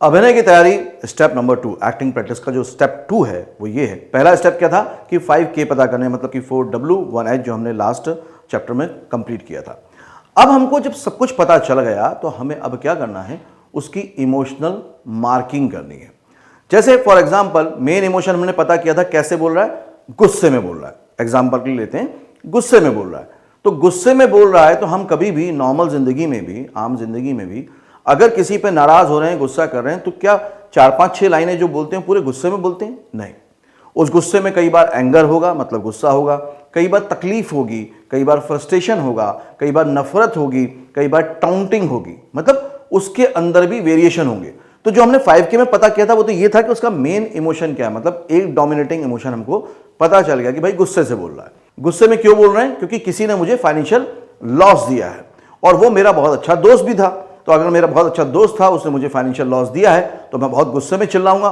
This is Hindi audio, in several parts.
अभिनय की तैयारी स्टेप नंबर 2, एक्टिंग प्रैक्टिस का जो स्टेप 2 है वो ये है। पहला स्टेप क्या था कि 5K पता करने, मतलब कि 4W 1H जो हमने लास्ट चैप्टर में कंप्लीट किया था। अब हमको जब सब कुछ पता चल गया तो हमें अब क्या करना है, उसकी इमोशनल मार्किंग करनी है। जैसे फॉर एग्जाम्पल मेन इमोशन हमने पता किया था, कैसे बोल रहा है, गुस्से में बोल रहा है। एग्जाम्पल के लिए लेते हैं, गुस्से में बोल रहा है। तो गुस्से में बोल रहा है तो हम कभी भी नॉर्मल जिंदगी में भी, आम जिंदगी में भी अगर किसी पे नाराज हो रहे हैं, गुस्सा कर रहे हैं, तो क्या 4-5-6 लाइनें जो बोलते हैं पूरे गुस्से में बोलते हैं? नहीं। उस गुस्से में कई बार एंगर होगा, मतलब गुस्सा होगा, कई बार तकलीफ होगी, कई बार फ्रस्ट्रेशन होगा, कई बार नफरत होगी, कई बार टाउंटिंग होगी, मतलब उसके अंदर भी वेरिएशन होंगे। तो जो हमने 5K में पता किया था वो तो ये था कि उसका मेन इमोशन क्या है, मतलब एक डोमिनेटिंग इमोशन हमको पता चल गया कि भाई गुस्से से बोल रहा है। गुस्से में क्यों बोल रहे हैं? क्योंकि किसी ने मुझे फाइनेंशियल लॉस दिया है और वो मेरा बहुत अच्छा दोस्त भी था। तो अगर मेरा बहुत अच्छा दोस्त था, उसने मुझे फाइनेंशियल लॉस दिया है, तो मैं बहुत गुस्से में चिल्लाऊंगा।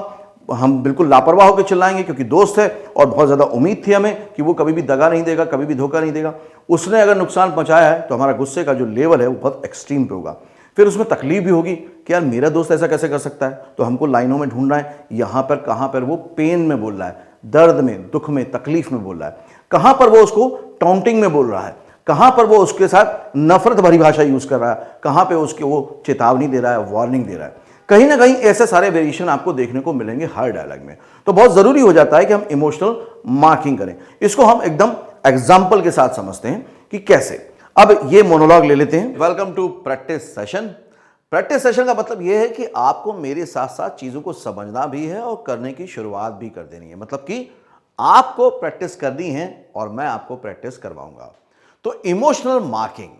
हम बिल्कुल लापरवाह होकर चिल्लाएंगे क्योंकि दोस्त है और बहुत ज़्यादा उम्मीद थी हमें कि वो कभी भी दगा नहीं देगा, कभी भी धोखा नहीं देगा। उसने अगर नुकसान पहुंचाया है तो हमारा गुस्से का जो लेवल है वो बहुत एक्सट्रीम पे होगा। फिर उसमें तकलीफ भी होगी कि यार मेरा दोस्त ऐसा कैसे कर सकता है। तो हमको लाइनों में ढूंढना है, यहाँ पर कहाँ पर वो पेन में बोल रहा है, दर्द में, दुख में, तकलीफ में बोल रहा है, कहाँ पर वो उसको टाउंटिंग में बोल रहा है, कहां पर वो उसके साथ नफरत भरी भाषा यूज कर रहा है, कहां पे उसके वो चेतावनी दे रहा है, वार्निंग दे रहा है। कहीं ना कहीं ऐसे सारे वेरिएशन आपको देखने को मिलेंगे हर डायलॉग में। तो बहुत जरूरी हो जाता है कि हम इमोशनल मार्किंग करें। इसको हम एकदम एग्जाम्पल के साथ समझते हैं कि कैसे। अब ये मोनोलॉग ले लेते हैं। Welcome to practice session. Practice session का मतलब यह है कि आपको मेरे साथ साथ चीजों को समझना भी है और करने की शुरुआत भी कर देनी है। मतलब कि आपको प्रैक्टिस करनी है और मैं आपको प्रैक्टिस करवाऊंगा। तो इमोशनल मार्किंग,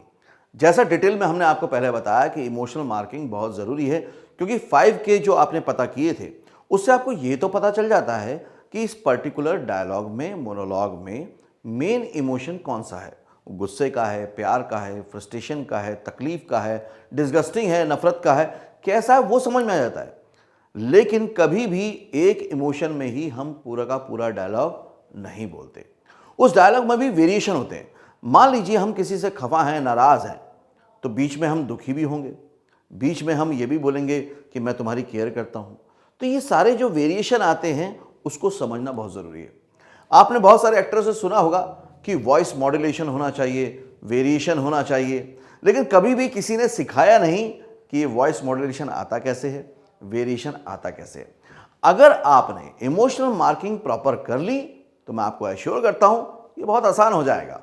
जैसा डिटेल में हमने आपको पहले बताया कि इमोशनल मार्किंग बहुत ज़रूरी है, क्योंकि 5K जो आपने पता किए थे उससे आपको ये तो पता चल जाता है कि इस पर्टिकुलर डायलॉग में, मोनोलॉग में मेन इमोशन कौन सा है। गुस्से का है, प्यार का है, फ्रस्ट्रेशन का है, तकलीफ का है, डिस्गस्टिंग है, नफरत का है, कैसा है वो समझ में आ जाता है। लेकिन कभी भी एक इमोशन में ही हम पूरा का पूरा डायलॉग नहीं बोलते। उस डायलॉग में भी वेरिएशन होते हैं। मान लीजिए हम किसी से खफा हैं, नाराज हैं, तो बीच में हम दुखी भी होंगे, बीच में हम ये भी बोलेंगे कि मैं तुम्हारी केयर करता हूं। तो ये सारे जो वेरिएशन आते हैं उसको समझना बहुत ज़रूरी है। आपने बहुत सारे एक्टर्स से सुना होगा कि वॉइस मॉड्यूलेशन होना चाहिए, वेरिएशन होना चाहिए, लेकिन कभी भी किसी ने सिखाया नहीं कि ये वॉइस मॉड्यूलेशन आता कैसे है, वेरिएशन आता कैसे है। अगर आपने इमोशनल मार्किंग प्रॉपर कर ली तो मैं आपको एश्योर करता हूं ये बहुत आसान हो जाएगा।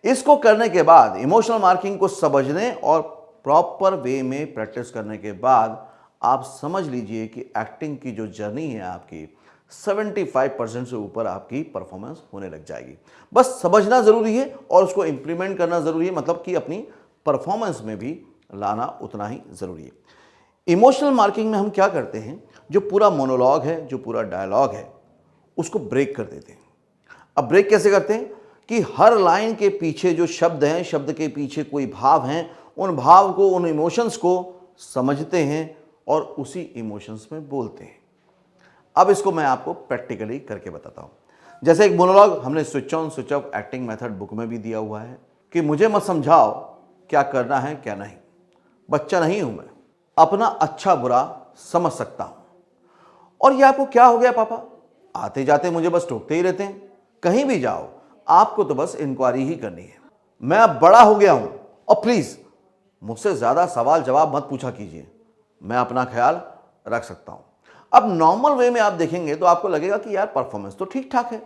इसको करने के बाद, इमोशनल मार्किंग को समझने और प्रॉपर वे में प्रैक्टिस करने के बाद आप समझ लीजिए कि एक्टिंग की जो जर्नी है आपकी 75% से ऊपर आपकी परफॉर्मेंस होने लग जाएगी। बस समझना जरूरी है और उसको इंप्लीमेंट करना जरूरी है, मतलब कि अपनी परफॉर्मेंस में भी लाना उतना ही जरूरी है। इमोशनल मार्किंग में हम क्या करते हैं, जो पूरा मोनोलॉग है, जो पूरा डायलॉग है, उसको ब्रेक कर देते हैं। अब ब्रेक कैसे करते हैं कि हर लाइन के पीछे जो शब्द हैं, शब्द के पीछे कोई भाव हैं, उन भाव को, उन इमोशंस को समझते हैं और उसी इमोशंस में बोलते हैं। अब इसको मैं आपको प्रैक्टिकली करके बताता हूं। जैसे एक मोनोलॉग हमने switch on switch off acting method book में भी दिया हुआ है कि मुझे मत समझाओ क्या करना है क्या नहीं, बच्चा नहीं हूं मैं, अपना अच्छा बुरा समझ सकता हूं। और ये आपको क्या हो गया पापा, आते जाते मुझे बस टोकते ही रहते हैं, कहीं भी जाओ आपको तो बस इंक्वायरी ही करनी है। मैं अब बड़ा हो गया हूं और प्लीज मुझसे ज्यादा सवाल जवाब मत पूछा कीजिए, मैं अपना ख्याल रख सकता हूं। अब नॉर्मल वे में आप देखेंगे तो आपको लगेगा कि यार परफॉर्मेंस तो ठीक ठाक है,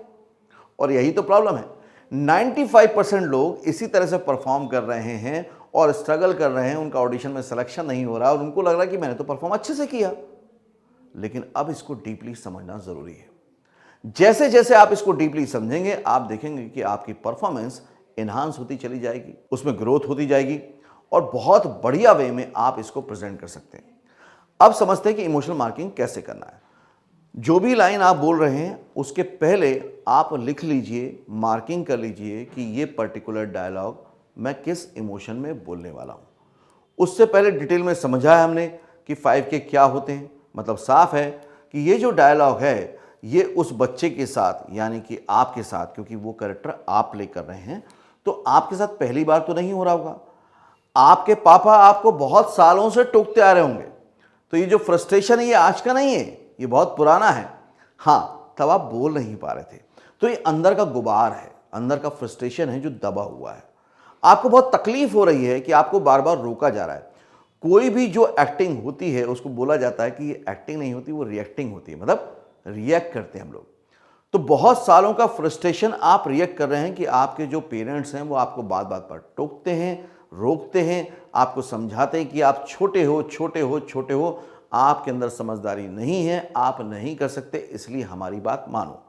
और यही तो प्रॉब्लम है। 95% लोग इसी तरह से परफॉर्म कर रहे हैं और स्ट्रगल कर रहे हैं, उनका ऑडिशन में सिलेक्शन नहीं हो रहा और उनको लग रहा है कि मैंने तो परफॉर्म अच्छे से किया। लेकिन अब इसको डीपली समझना जरूरी है। जैसे जैसे आप इसको डीपली समझेंगे आप देखेंगे कि आपकी परफॉर्मेंस एनहांस होती चली जाएगी, उसमें ग्रोथ होती जाएगी और बहुत बढ़िया वे में आप इसको प्रेजेंट कर सकते हैं। अब समझते हैं कि इमोशनल मार्किंग कैसे करना है। जो भी लाइन आप बोल रहे हैं उसके पहले आप लिख लीजिए, मार्किंग कर लीजिए कि ये पर्टिकुलर डायलॉग मैं किस इमोशन में बोलने वाला हूं। उससे पहले डिटेल में समझाया हमने कि 5K क्या होते हैं। मतलब साफ है कि ये जो डायलॉग है ये उस बच्चे के साथ, यानी कि आपके साथ, क्योंकि वो कैरेक्टर आप प्ले कर रहे हैं, तो आपके साथ पहली बार तो नहीं हो रहा होगा। आपके पापा आपको बहुत सालों से टोकते आ रहे होंगे, तो ये जो फ्रस्ट्रेशन है ये आज का नहीं है, ये बहुत पुराना है। हाँ, तब आप बोल नहीं पा रहे थे, तो ये अंदर का गुबार है, अंदर का फ्रस्ट्रेशन है जो दबा हुआ है। आपको बहुत तकलीफ हो रही है कि आपको बार बार रोका जा रहा है। कोई भी जो एक्टिंग होती है उसको बोला जाता है कि ये एक्टिंग नहीं होती, वो रिएक्टिंग होती है, मतलब रिएक्ट करते हैं हम लोग। तो बहुत सालों का फ्रस्ट्रेशन आप रिएक्ट कर रहे हैं कि आपके जो पेरेंट्स हैं वो आपको बात बात पर टोकते हैं, रोकते हैं, आपको समझाते हैं कि आप छोटे हो, छोटे हो, छोटे हो, आपके अंदर समझदारी नहीं है, आप नहीं कर सकते, इसलिए हमारी बात मानो।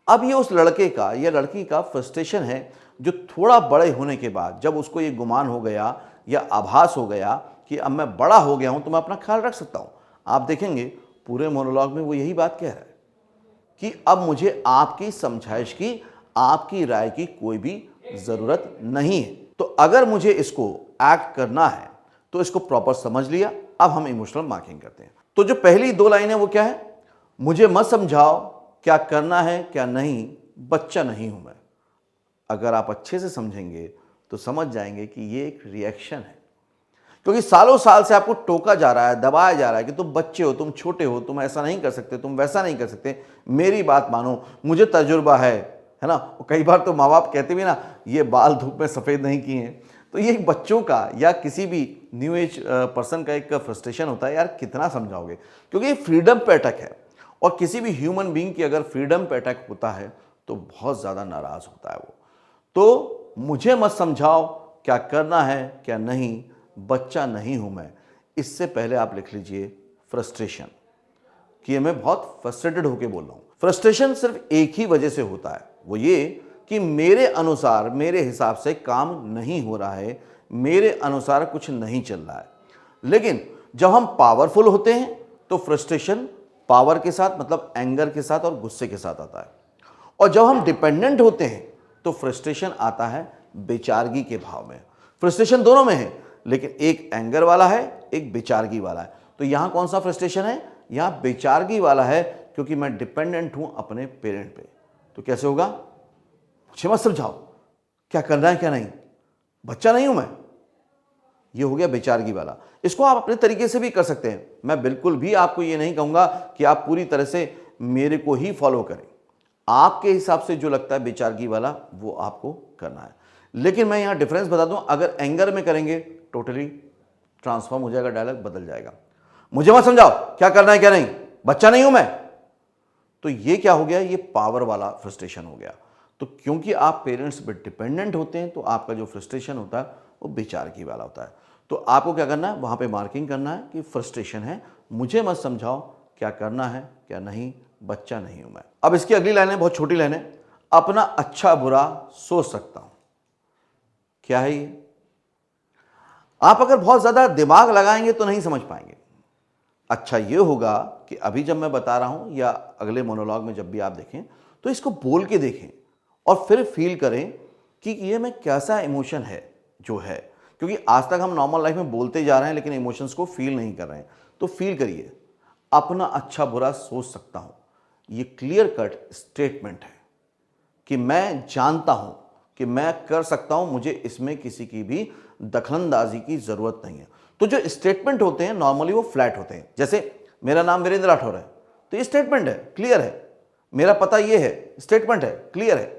अब ये उस लड़के का या लड़की का फ्रस्ट्रेशन है जो थोड़ा बड़े होने के बाद जब उसको ये गुमान हो गया या आभास हो गया कि अब मैं बड़ा हो गया हूं तो मैं अपना ख्याल रख सकता हूं। आप देखेंगे पूरे मोनोलॉग में वो यही बात कह रहा है कि अब मुझे आपकी समझाइश की, आपकी राय की कोई भी जरूरत नहीं है। तो अगर मुझे इसको एक्ट करना है तो इसको प्रॉपर समझ लिया। अब हम इमोशनल मार्किंग करते हैं। तो जो पहली दो लाइनें वो क्या है, मुझे मत समझाओ क्या करना है क्या नहीं, बच्चा नहीं हूं मैं। अगर आप अच्छे से समझेंगे तो समझ जाएंगे कि ये एक रिएक्शन है, क्योंकि सालों साल से आपको टोका जा रहा है, दबाया जा रहा है कि तुम बच्चे हो, तुम छोटे हो, तुम ऐसा नहीं कर सकते, तुम वैसा नहीं कर सकते, मेरी बात मानो, मुझे तजुर्बा है ना। और कई बार तो माँ बाप कहते भी ना, ये बाल धूप में सफ़ेद नहीं किए हैं। तो ये बच्चों का या किसी भी न्यू एज पर्सन का एक फ्रस्ट्रेशन होता है, यार कितना समझाओगे, क्योंकि ये फ्रीडम पे अटैक है। और किसी भी ह्यूमन बीइंग की अगर फ्रीडम पे अटैक होता है तो बहुत ज़्यादा नाराज़ होता है वो। तो मुझे मत समझाओ क्या करना है क्या नहीं, बच्चा नहीं हूं मैं। इससे पहले आप लिख लीजिए फ्रस्ट्रेशन, कि मैं बहुत फ्रस्ट्रेटेड होकर बोल रहा हूं। फ्रस्ट्रेशन सिर्फ एक ही वजह से होता है, वो ये कि मेरे अनुसार, मेरे हिसाब से काम नहीं हो रहा है, मेरे अनुसार कुछ नहीं चल रहा है। लेकिन जब हम पावरफुल होते हैं तो फ्रस्ट्रेशन पावर के साथ, मतलब एंगर के साथ और गुस्से के साथ आता है। और जब हम डिपेंडेंट होते हैं तो फ्रस्ट्रेशन आता है बेचारगी के भाव में। फ्रस्ट्रेशन दोनों में है, लेकिन एक एंगर वाला है, एक बेचारगी वाला है। तो यहां कौन सा फ्रस्ट्रेशन है, यहां बेचारगी वाला है, क्योंकि मैं डिपेंडेंट हूं अपने पेरेंट पे। तो कैसे होगा, मुझे मत समझाओ क्या करना है क्या नहीं, बच्चा नहीं हूं मैं। ये हो गया बेचारगी वाला। इसको आप अपने तरीके से भी कर सकते हैं। मैं बिल्कुल भी आपको ये नहीं कहूंगा कि आप पूरी तरह से मेरे को ही फॉलो करें। आपके हिसाब से जो लगता है बेचारगी वाला, वो आपको करना है। लेकिन मैं यहां डिफरेंस बता दूं, अगर एंगर में करेंगे टोटली ट्रांसफॉर्म हो जाएगा, डायलॉग बदल जाएगा। मुझे मत समझाओ क्या करना है क्या नहीं, बच्चा नहीं हूं मैं। तो ये क्या हो गया, ये पावर वाला फ्रस्ट्रेशन हो गया। तो क्योंकि आप पेरेंट्स पे डिपेंडेंट होते हैं तो आपका जो फ्रस्ट्रेशन होता है वो बेचारगी वाला होता है। तो आपको क्या करना है, वहां पे मार्किंग करना है कि फ्रस्ट्रेशन है, मुझे मत समझाओ क्या करना है क्या नहीं, बच्चा नहीं हूं मैं। अब इसकी अगली लाइन है, बहुत छोटी लाइन है, अपना अच्छा बुरा सोच सकता हूं। क्या है ये, आप अगर बहुत ज्यादा दिमाग लगाएंगे तो नहीं समझ पाएंगे। अच्छा ये होगा कि अभी जब मैं बता रहा हूं या अगले मोनोलॉग में जब भी आप देखें तो इसको बोल के देखें और फिर फील करें कि ये में कैसा इमोशन है जो है। क्योंकि आज तक हम नॉर्मल लाइफ में बोलते जा रहे हैं लेकिन इमोशंस को फील नहीं कर रहे हैं। तो फील करिए, अपना अच्छा बुरा सोच सकता हूं। ये क्लियर कट स्टेटमेंट है कि मैं जानता हूं कि मैं कर सकता हूं, मुझे इसमें किसी की भी दखलंदाजी की जरूरत नहीं है। तो जो स्टेटमेंट होते हैं नॉर्मली वो फ्लैट होते हैं। जैसे मेरा नाम वीरेंद्र राठौर है, तो ये स्टेटमेंट है, क्लियर है। मेरा पता ये है, स्टेटमेंट है, क्लियर है।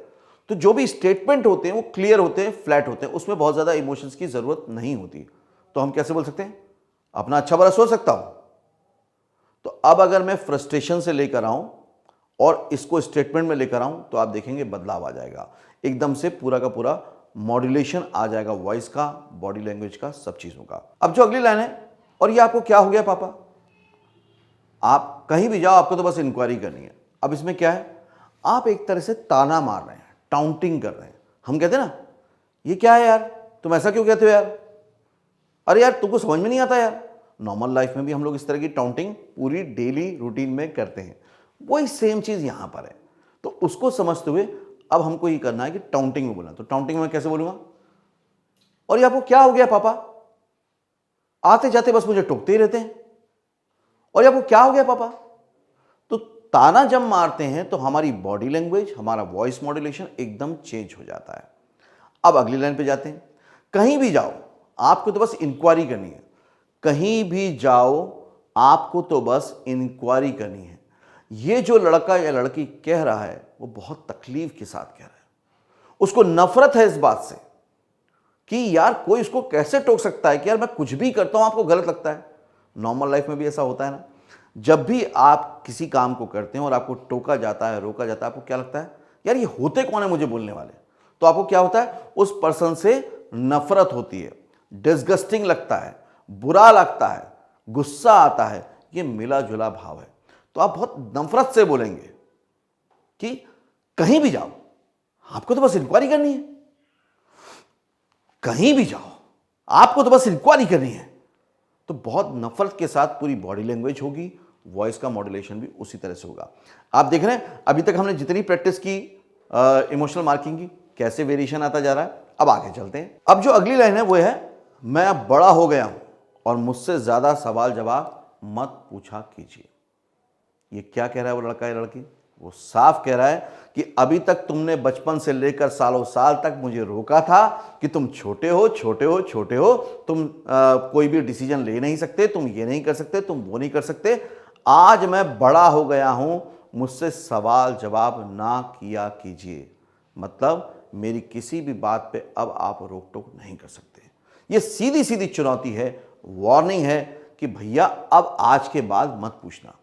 तो जो भी स्टेटमेंट होते हैं वो क्लियर होते हैं, फ्लैट होते हैं, उसमें बहुत ज्यादा इमोशंस की जरूरत नहीं होती। तो हम कैसे बोल सकते हैं, अपना अच्छा बुरा सोच सकता हूं। तो अब अगर मैं फ्रस्ट्रेशन से लेकर आऊं और इसको स्टेटमेंट में लेकर आऊं तो आप देखेंगे बदलाव आ जाएगा, एकदम से पूरा का पूरा मॉड्यूलेशन आ जाएगा, वॉइस का, बॉडी लैंग्वेज का, सब चीजों का। अब जो अगली लाइन है, और ये आपको क्या हो गया पापा, आप कहीं भी जाओ आपको तो बस इंक्वायरी करनी है। अब इसमें क्या है, आप एक तरह से ताना मार रहे हैं, टाउंटिंग कर रहे हैं। हम कहते हैं ना, ये क्या है यार, तुम ऐसा क्यों कहते हो यार, अरे यार तुमको समझ में नहीं आता यार। नॉर्मल लाइफ में भी हम लोग इस तरह की टाउंटिंग पूरी डेली रूटीन में करते हैं। वही सेम चीज यहां पर है। तो उसको समझते हुए अब हमको ये करना है कि टाउंटिंग में बोलना। तो टाउंटिंग में कैसे बोलूंगा, और ये आपको क्या हो गया पापा, आते जाते बस मुझे टोकते ही रहते हैं, और ये आपको क्या हो गया पापा। तो ताना जब मारते हैं तो हमारी बॉडी लैंग्वेज, हमारा वॉइस मॉड्यूलेशन एकदम चेंज हो जाता है। अब अगली लाइन पे जाते हैं, कहीं भी जाओ आपको तो बस इंक्वायरी करनी है। कहीं भी जाओ आपको तो बस इंक्वायरी करनी है। ये जो लड़का या लड़की कह रहा है वो बहुत तकलीफ के साथ कह रहा है, उसको नफरत है इस बात से कि यार कोई उसको कैसे टोक सकता है कि यार मैं कुछ भी करता हूं आपको गलत लगता है। नॉर्मल लाइफ में भी ऐसा होता है ना, जब भी आप किसी काम को करते हैं और आपको टोका जाता है, रोका जाता है, आपको क्या लगता है यार ये होते कौन है मुझे बोलने वाले। तो आपको क्या होता है, उस पर्सन से नफरत होती है, डिस्गस्टिंग लगता है, बुरा लगता है, गुस्सा आता है। ये मिला जुला भाव है। तो आप बहुत नफरत से बोलेंगे कि कहीं भी जाओ आपको तो बस इंक्वायरी करनी है, कहीं भी जाओ आपको तो बस इंक्वायरी करनी है। तो बहुत नफरत के साथ पूरी बॉडी लैंग्वेज होगी, वॉइस का मॉड्यूलेशन भी उसी तरह से होगा। आप देख रहे हैं अभी तक हमने जितनी प्रैक्टिस की इमोशनल मार्किंग की, कैसे वेरिएशन आता जा रहा है। अब आगे चलते हैं। अब जो अगली लाइन है वो है, मैं अब बड़ा हो गया हूं और मुझसे ज्यादा सवाल जवाब मत पूछा कीजिए। ये क्या कह रहा है वो लड़का या लड़की? वो साफ कह रहा है कि अभी तक तुमने बचपन से लेकर सालों साल तक मुझे रोका था कि तुम छोटे हो, छोटे हो, छोटे हो, तुम कोई भी डिसीजन ले नहीं सकते, तुम ये नहीं कर सकते, तुम वो नहीं कर सकते। आज मैं बड़ा हो गया हूं, मुझसे सवाल जवाब ना किया कीजिए। मतलब मेरी किसी भी बात पे अब आप रोक टोक नहीं कर सकते। ये सीधी सीधी चुनौती है, वार्निंग है कि भैया अब आज के बाद मत पूछना।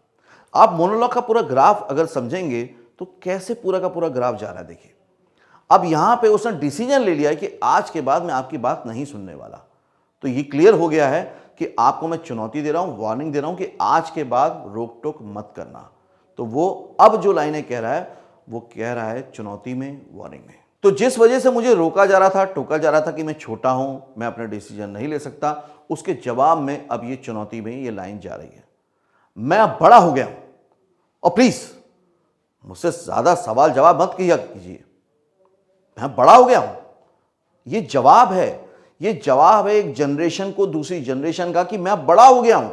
आप मोनोलॉग का पूरा ग्राफ अगर समझेंगे तो कैसे पूरा का पूरा ग्राफ जा रहा है देखिए। अब यहां पे उसने डिसीजन ले लिया है कि आज के बाद मैं आपकी बात नहीं सुनने वाला। तो ये क्लियर हो गया है कि आपको मैं चुनौती दे रहा हूं, वार्निंग दे रहा हूं कि आज के बाद रोक टोक मत करना। तो वो अब जो लाइनें कह रहा है वो कह रहा है चुनौती में, वार्निंग में। तो जिस वजह से मुझे रोका जा रहा था, टोका जा रहा था कि मैं छोटा हूं, मैं अपने डिसीजन नहीं ले सकता, उसके जवाब में अब ये चुनौती में ये लाइन जा रही है, मैं अब बड़ा हो गया हूं और प्लीज मुझसे ज्यादा सवाल जवाब मत किया कीजिए, मैं बड़ा हो गया हूं। ये जवाब है, ये जवाब है एक जनरेशन को दूसरी जनरेशन का कि मैं बड़ा हो गया हूं।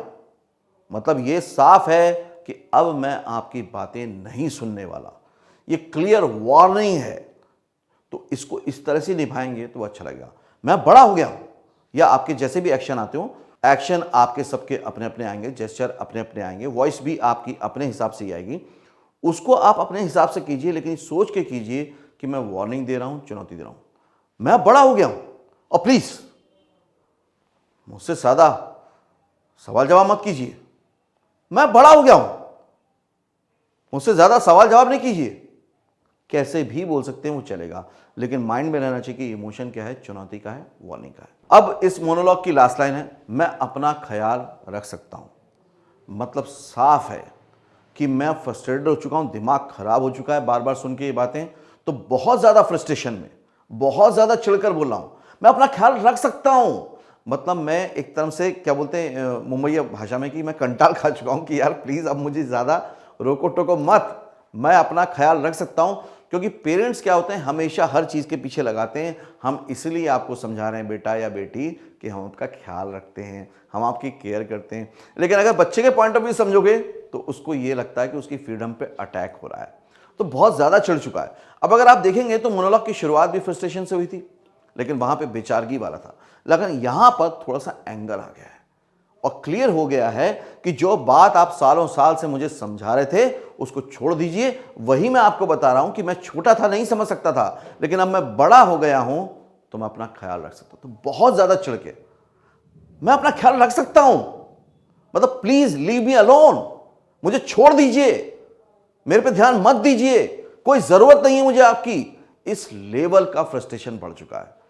मतलब ये साफ है कि अब मैं आपकी बातें नहीं सुनने वाला। ये क्लियर वार्निंग है। तो इसको इस तरह से निभाएंगे तो अच्छा लगेगा, मैं बड़ा हो गया हूं। या आपके जैसे भी एक्शन आते हो, एक्शन आपके सबके अपने अपने आएंगे, जेस्चर अपने अपने आएंगे, वॉइस भी आपकी अपने हिसाब से ही आएगी। उसको आप अपने हिसाब से कीजिए, लेकिन सोच के कीजिए कि मैं वार्निंग दे रहा हूं, चुनौती दे रहा हूं, मैं बड़ा हो गया हूं और प्लीज मुझसे ज्यादा सवाल जवाब मत कीजिए। मैं बड़ा हो गया हूं, मुझसे ज्यादा सवाल जवाब नहीं कीजिए। कैसे भी बोल सकते हैं वो चलेगा, लेकिन माइंड में रहना चाहिए कि इमोशन क्या है, चुनौती का है, वार्निंग का है। अब इस मोनोलॉग की लास्ट लाइन है, मैं अपना ख्याल रख सकता हूं। मतलब साफ है कि मैं फ्रस्ट्रेटेड हो चुका हूं, दिमाग खराब हो चुका है बार बार सुन के ये बातें। तो बहुत ज्यादा फ्रस्ट्रेशन में, बहुत ज्यादा चिढ़कर बोल रहा हूं, मैं अपना ख्याल रख सकता हूं। मतलब मैं एक तरह से क्या बोलते हैं मुंबई भाषा में कि मैं कंटाल खा चुका हूं कि यार प्लीज अब मुझे ज्यादा रोको टोको मत, मैं अपना ख्याल रख सकता हूं। क्योंकि पेरेंट्स क्या होते हैं, हमेशा हर चीज़ के पीछे लगाते हैं, हम इसलिए आपको समझा रहे हैं बेटा या बेटी कि हम आपका ख्याल रखते हैं, हम आपकी केयर करते हैं। लेकिन अगर बच्चे के पॉइंट ऑफ व्यू समझोगे तो उसको ये लगता है कि उसकी फ्रीडम पे अटैक हो रहा है, तो बहुत ज़्यादा चिढ़ चुका है। अब अगर आप देखेंगे तो मोनोलॉग की शुरुआत भी फ्रस्ट्रेशन से हुई थी, लेकिन वहाँ पर बेचारगी वाला था। लेकिन यहाँ पर थोड़ा सा एंगर आ गया है और क्लियर हो गया है कि जो बात आप सालों साल से मुझे समझा रहे थे उसको छोड़ दीजिए। वही मैं आपको बता रहा हूं कि मैं छोटा था, नहीं समझ सकता था, लेकिन अब मैं बड़ा हो गया हूं तो मैं अपना ख्याल रख सकता हूं। तो बहुत ज्यादा चिढ़ के, मैं अपना ख्याल रख सकता हूं, मतलब प्लीज लीव मी अलोन, मुझे छोड़ दीजिए, मेरे पे ध्यान मत दीजिए, कोई जरूरत नहीं है मुझे आपकी। इस लेवल का फ्रस्ट्रेशन बढ़ चुका है।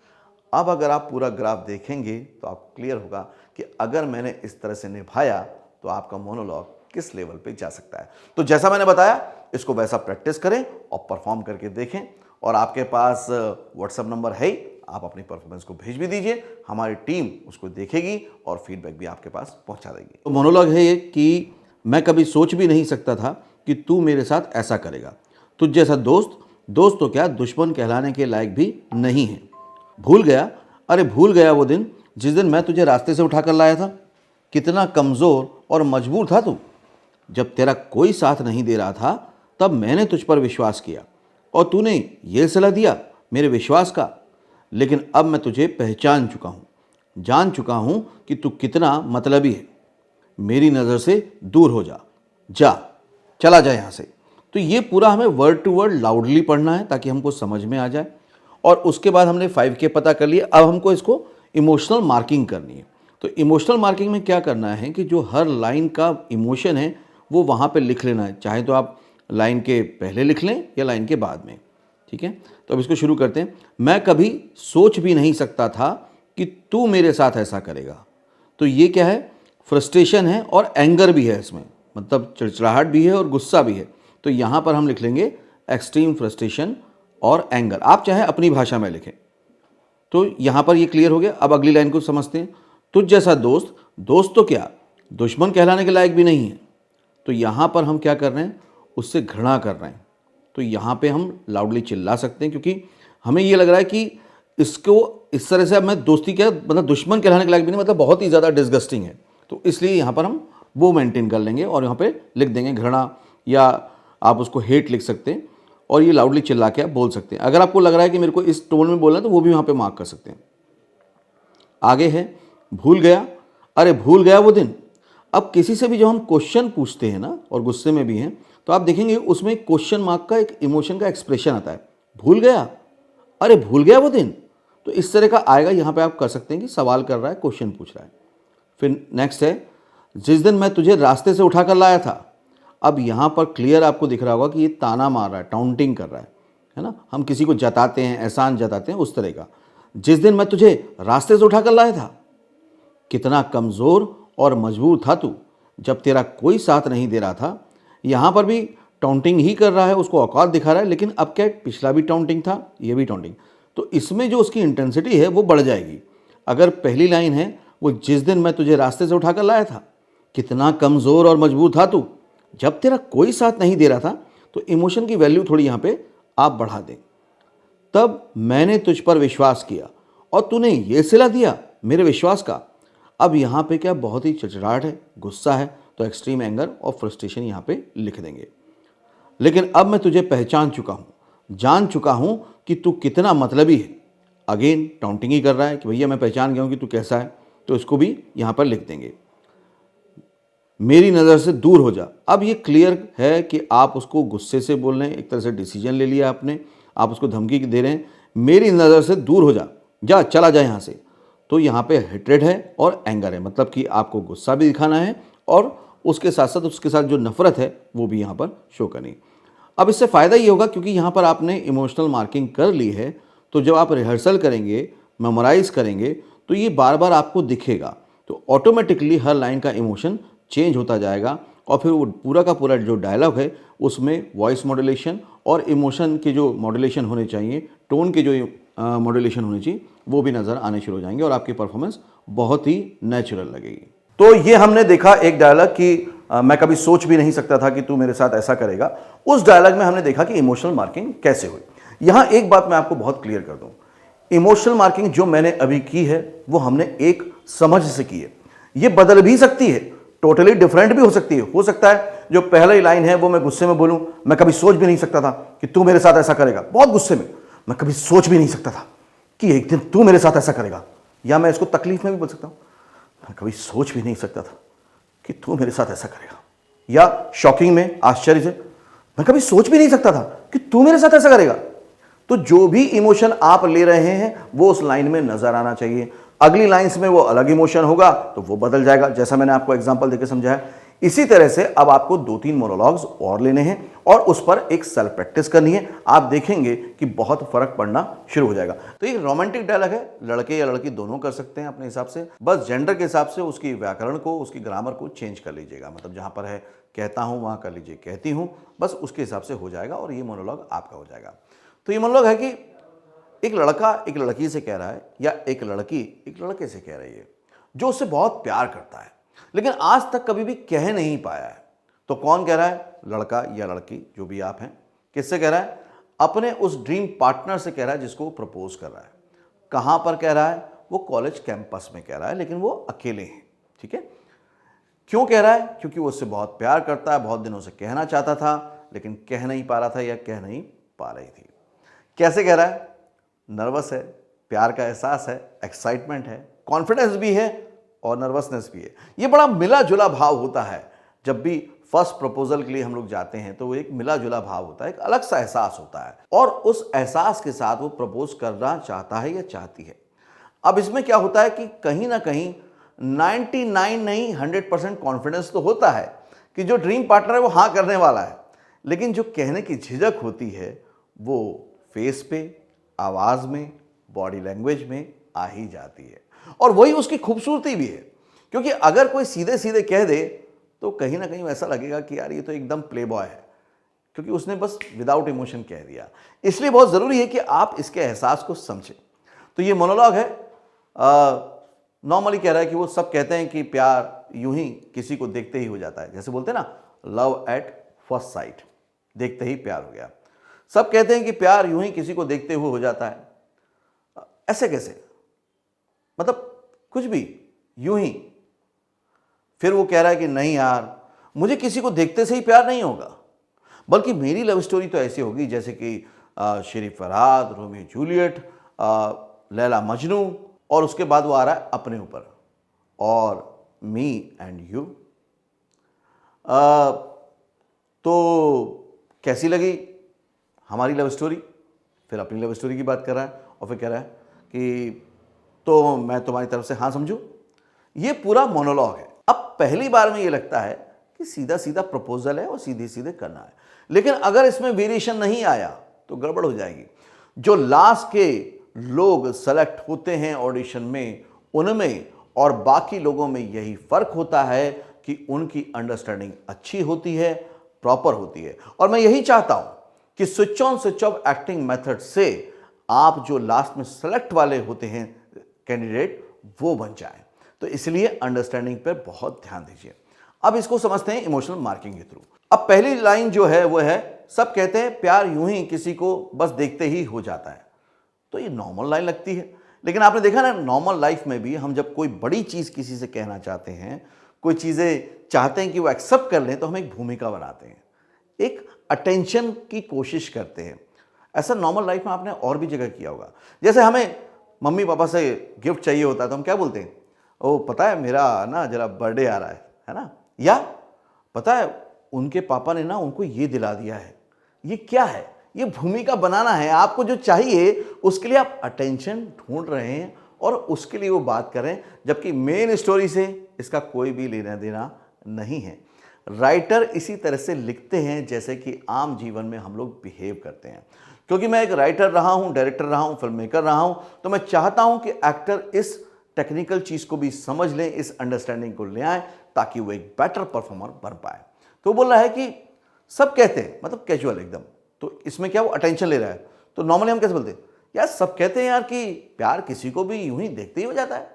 अब अगर आप पूरा ग्राफ देखेंगे तो आपको क्लियर होगा कि अगर मैंने इस तरह से निभाया तो आपका मोनोलॉग किस लेवल पे जा सकता है। तो जैसा मैंने बताया, इसको वैसा प्रैक्टिस करें और परफॉर्म करके देखें। और आपके पास व्हाट्सएप नंबर है ही, आप अपनी परफॉर्मेंस को भेज भी दीजिए, हमारी टीम उसको देखेगी और फीडबैक भी आपके पास पहुंचा देगी। तो मोनोलॉग है ये कि मैं कभी सोच भी नहीं सकता था कि तू मेरे साथ ऐसा करेगा। तुझ जैसा दोस्त तो क्या दुश्मन कहलाने के लायक भी नहीं है। भूल गया, अरे भूल गया वो दिन जिस दिन मैं तुझे रास्ते से उठाकर लाया था। कितना कमज़ोर और मजबूर था तू। जब तेरा कोई साथ नहीं दे रहा था तब मैंने तुझ पर विश्वास किया और तूने ये सलाह दिया मेरे विश्वास का। लेकिन अब मैं तुझे पहचान चुका हूँ, जान चुका हूँ कि तू कितना मतलबी है। मेरी नज़र से दूर हो जा, जा, चला जा यहाँ से। तो ये पूरा हमें वर्ड टू वर्ड लाउडली पढ़ना है ताकि हमको समझ में आ जाए। और उसके बाद हमने 5K पता कर लिया। अब हमको इसको इमोशनल मार्किंग करनी है। तो इमोशनल मार्किंग में क्या करना है कि जो हर लाइन का इमोशन है वो वहाँ पे लिख लेना है, चाहे तो आप लाइन के पहले लिख लें या लाइन के बाद में। ठीक है, तो अब इसको शुरू करते हैं। मैं कभी सोच भी नहीं सकता था कि तू मेरे साथ ऐसा करेगा। तो ये क्या है, फ्रस्ट्रेशन है और एंगर भी है इसमें, मतलब चिड़चिड़ाहट भी है और गुस्सा भी है। तो यहाँ पर हम लिख लेंगे एक्सट्रीम फ्रस्ट्रेशन और एंगर। आप चाहे अपनी भाषा में लिखें। तो यहाँ पर ये क्लियर हो गया। अब अगली लाइन को समझते हैं। तुझ जैसा दोस्त, दोस्त तो क्या दुश्मन कहलाने के लायक भी नहीं है। तो यहाँ पर हम क्या कर रहे हैं, उससे घृणा कर रहे हैं। तो यहाँ पे हम लाउडली चिल्ला सकते हैं क्योंकि हमें ये लग रहा है कि इसको इस तरह से अब मैं दोस्ती क्या मतलब दुश्मन कहलाने के लायक भी नहीं, मतलब बहुत ही ज़्यादा डिसगस्टिंग है। तो इसलिए यहाँ पर हम वो मेंटेन कर लेंगे और यहाँ पे लिख देंगे घृणा, या आप उसको हेट लिख सकते हैं और ये लाउडली चिल्ला के आप बोल सकते हैं। अगर आपको लग रहा है कि मेरे को इस टोन में बोलना है तो वो भी वहाँ पे मार्क कर सकते हैं। आगे है भूल गया, अरे भूल गया वो दिन। अब किसी से भी जो हम क्वेश्चन पूछते हैं ना और गुस्से में भी हैं, तो आप देखेंगे उसमें क्वेश्चन मार्क का एक इमोशन का एक्सप्रेशन आता है, भूल गया, अरे भूल गया वो दिन। तो इस तरह का आएगा। यहाँ पे आप कर सकते हैं कि सवाल कर रहा है, क्वेश्चन पूछ रहा है। फिर नेक्स्ट है जिस दिन मैं तुझे रास्ते से उठा कर लाया था। अब यहाँ पर क्लियर आपको दिख रहा होगा कि ये ताना मार रहा है, टाउंटिंग कर रहा है ना। हम किसी को जताते हैं, एहसान जताते हैं, उस तरह का। जिस दिन मैं तुझे रास्ते से उठा कर लाया था, कितना कमज़ोर और मजबूर था तू जब तेरा कोई साथ नहीं दे रहा था। यहाँ पर भी टाउंटिंग ही कर रहा है, उसको औकात दिखा रहा है। लेकिन अब क्या, पिछला भी टाउंटिंग था, ये भी टाउंटिंग। तो इसमें जो उसकी इंटेंसिटी है वो बढ़ जाएगी। अगर पहली लाइन है वो जिस दिन मैं तुझे रास्ते से उठा कर लाया था, कितना कमज़ोर और मजबूर था तू जब तेरा कोई साथ नहीं दे रहा था, तो इमोशन की वैल्यू थोड़ी यहाँ पे आप बढ़ा दें। तब मैंने तुझ पर विश्वास किया और तूने ये सिला दिया मेरे विश्वास का। अब यहाँ पे क्या, बहुत ही चिड़चिड़ाहट है, गुस्सा है, तो एक्सट्रीम एंगर और फ्रस्ट्रेशन यहाँ पे लिख देंगे। लेकिन अब मैं तुझे पहचान चुका हूँ, जान चुका हूँ कि तू कितना मतलबी है। अगेन टाउंटिंग ही कर रहा है कि भैया मैं पहचान गया हूँ कि तू कैसा है। तो इसको भी यहाँ पर लिख देंगे, मेरी नज़र से दूर हो जा। अब ये क्लियर है कि आप उसको गुस्से से बोल रहे हैं, एक तरह से डिसीजन ले लिया आपने, आप उसको धमकी दे रहे हैं, मेरी नज़र से दूर हो जा, जा चला जा यहाँ से। तो यहाँ पे हेट्रेड है और एंगर है, मतलब कि आपको गुस्सा भी दिखाना है और उसके साथ साथ उसके साथ जो नफरत है वो भी यहाँ पर शो करनी। अब इससे फ़ायदा ये होगा क्योंकि यहाँ पर आपने इमोशनल मार्किंग कर ली है, तो जब आप रिहर्सल करेंगे, मेमोराइज करेंगे, तो ये बार बार आपको दिखेगा। तो ऑटोमेटिकली हर लाइन का इमोशन चेंज होता जाएगा और फिर वो पूरा का पूरा जो डायलॉग है उसमें वॉइस मॉड्यूलेशन और इमोशन के जो मॉड्यूलेशन होने चाहिए, टोन के जो मॉड्यूलेशन होने चाहिए, वो भी नज़र आने शुरू हो जाएंगे और आपकी परफॉर्मेंस बहुत ही नेचुरल लगेगी। तो ये हमने देखा एक डायलॉग कि मैं कभी सोच भी नहीं सकता था कि तू मेरे साथ ऐसा करेगा। उस डायलॉग में हमने देखा कि इमोशनल मार्किंग कैसे हुई। यहाँ एक बात मैं आपको बहुत क्लियर कर दूँ, इमोशनल मार्किंग जो मैंने अभी की है वो हमने एक समझ से की है। ये बदल भी सकती है, टोटली डिफरेंट भी हो सकती है। हो सकता है जो पहली लाइन है वो मैं गुस्से में बोलूं, मैं कभी सोच भी नहीं सकता था कि तू मेरे साथ ऐसा करेगा, बहुत गुस्से में, मैं कभी सोच भी नहीं सकता था कि एक दिन तू मेरे साथ ऐसा करेगा। या मैं इसको तकलीफ में भी बोल सकता हूं, मैं कभी सोच भी नहीं सकता था कि तू मेरे साथ ऐसा करेगा। या शॉकिंग में, आश्चर्य से, मैं कभी सोच भी नहीं सकता था कि तू मेरे साथ ऐसा करेगा। तो जो भी इमोशन आप ले रहे हैं वो उस लाइन में नजर आना चाहिए। अगली लाइंस में वो अलग इमोशन होगा तो वो बदल जाएगा, जैसा मैंने आपको एग्जांपल देकर समझाया। इसी तरह से अब आपको 2-3 मोनोलॉग्स और लेने हैं और उस पर एक सेल्फ प्रैक्टिस करनी है। आप देखेंगे कि बहुत फर्क पड़ना शुरू हो जाएगा। तो ये रोमांटिक डायलॉग है, लड़के या लड़की दोनों कर सकते हैं अपने हिसाब से। बस जेंडर के हिसाब से उसकी व्याकरण को, उसकी ग्रामर को चेंज कर लीजिएगा। मतलब जहां पर है कहता हूं वहां कर लीजिए कहती हूं, बस उसके हिसाब से हो जाएगा और ये मोनोलॉग आपका हो जाएगा। तो ये मोनोलॉग है कि एक लड़का एक लड़की से कह रहा है या एक लड़की एक लड़के से कह रही है जो उससे बहुत प्यार करता है लेकिन आज तक कभी भी कह नहीं पाया है। तो कौन कह रहा है, लड़का या लड़की जो भी आप हैं, किससे कह रहा है? अपने उस ड्रीम पार्टनर से कह रहा है जिसको प्रपोज कर रहा है। कहां पर कह रहा है? वो कॉलेज कैंपस में कह रहा है, लेकिन वो अकेले हैं। ठीक है, क्यों कह रहा है? क्योंकि वो उससे बहुत प्यार करता है, बहुत दिनों से कहना चाहता था लेकिन कह नहीं पा रहा था या कह नहीं पा रही थी। कैसे कह रहा है? नर्वस है, प्यार का एहसास है, एक्साइटमेंट है, कॉन्फिडेंस भी है, और नर्वसनेस भी है। ये बड़ा मिला जुला भाव होता है। जब भी फर्स्ट प्रपोजल के लिए हम लोग जाते हैं तो वो एक मिला जुला भाव होता है, एक अलग सा एहसास होता है और उस एहसास के साथ वो प्रपोज करना चाहता है या चाहती है। अब इसमें क्या होता है कि कहीं ना कहीं 99 नहीं 100% कॉन्फिडेंस तो होता है कि जो ड्रीम पार्टनर है वो हाँ करने वाला है, लेकिन जो कहने की झिझक होती है वो फेस पे, आवाज़ में, बॉडी लैंग्वेज में आ ही जाती है। और वही उसकी खूबसूरती भी है, क्योंकि अगर कोई सीधे सीधे कह दे तो कहीं ना कहीं ऐसा लगेगा कि यार ये तो एकदम प्ले बॉय है, क्योंकि उसने बस विदाउट इमोशन कह दिया। इसलिए बहुत ज़रूरी है कि आप इसके एहसास को समझें। तो ये मोनोलॉग है, नॉर्मली कह रहा है कि वो सब कहते हैं कि प्यार यूं ही किसी को देखते ही हो जाता है, जैसे बोलते हैं ना लव एट फर्स्ट साइट, देखते ही प्यार हो गया। सब कहते हैं कि प्यार यूं ही किसी को देखते हुए हो जाता है। ऐसे कैसे, मतलब कुछ भी यूं ही। फिर वो कह रहा है कि नहीं यार, मुझे किसी को देखते से ही प्यार नहीं होगा, बल्कि मेरी लव स्टोरी तो ऐसी होगी जैसे कि शरीफ फरहाद, रोमियो जूलियट, लैला मजनू, और उसके बाद वो आ रहा है अपने ऊपर और मी एंड यू। तो कैसी लगी हमारी लव स्टोरी? फिर अपनी लव स्टोरी की बात कर रहा है और फिर कह रहा है कि तो मैं तुम्हारी तरफ से हाँ समझूं। ये पूरा मोनोलॉग है। अब पहली बार में ये लगता है कि सीधा सीधा प्रपोजल है और सीधे सीधे करना है, लेकिन अगर इसमें वेरिएशन नहीं आया तो गड़बड़ हो जाएगी। जो लास्ट के लोग सेलेक्ट होते हैं ऑडिशन में, उनमें और बाकी लोगों में यही फर्क होता है कि उनकी अंडरस्टैंडिंग अच्छी होती है, प्रॉपर होती है। और मैं यही चाहता हूं कि switch on switch off acting method से आप जो लास्ट में सेलेक्ट वाले होते हैं कैंडिडेट, वो बन जाए। तो इसलिए अंडरस्टैंडिंग पर बहुत ध्यान दीजिए। अब इसको समझते हैं इमोशनल मार्किंग के थ्रू। अब पहली लाइन जो है वो है, सब कहते हैं प्यार यूं ही किसी को बस देखते ही हो जाता है। तो ये नॉर्मल लाइन लगती है, लेकिन आपने देखा ना नॉर्मल लाइफ में भी हम जब कोई बड़ी चीज़ किसी से कहना चाहते हैं, कोई चीज़ें चाहते हैं कि वो एक्सेप्ट कर लें, तो हम एक भूमिका बनाते हैं, एक अटेंशन की कोशिश करते हैं। ऐसा नॉर्मल लाइफ में आपने और भी जगह किया होगा। जैसे हमें मम्मी पापा से गिफ्ट चाहिए होता है तो हम क्या बोलते हैं, ओ पता है मेरा ना जरा बर्थडे आ रहा है ना, या पता है उनके पापा ने ना उनको ये दिला दिया है। ये क्या है? ये भूमिका बनाना है। आपको जो चाहिए उसके लिए आप अटेंशन ढूंढ रहे हैं और उसके लिए वो बात कर रहे हैं, जबकि मेन स्टोरी से इसका कोई भी लेना देना नहीं है। राइटर इसी तरह से लिखते हैं जैसे कि आम जीवन में हम लोग बिहेव करते हैं। क्योंकि मैं एक राइटर रहा हूं, डायरेक्टर रहा हूं, फिल्म मेकर रहा हूं, तो मैं चाहता हूं कि एक्टर इस टेक्निकल चीज़ को भी समझ लें, इस अंडरस्टैंडिंग को ले आए, ताकि वो एक बेटर परफॉर्मर बन पाए। तो बोल रहा है कि सब कहते हैं, मतलब कैजुअल एकदम, तो इसमें क्या वो अटेंशन ले रहा है। तो नॉर्मली हम कैसे बोलते हैं, यार सब कहते हैं यार कि प्यार किसी को भी यूं ही देखते ही हो जाता है।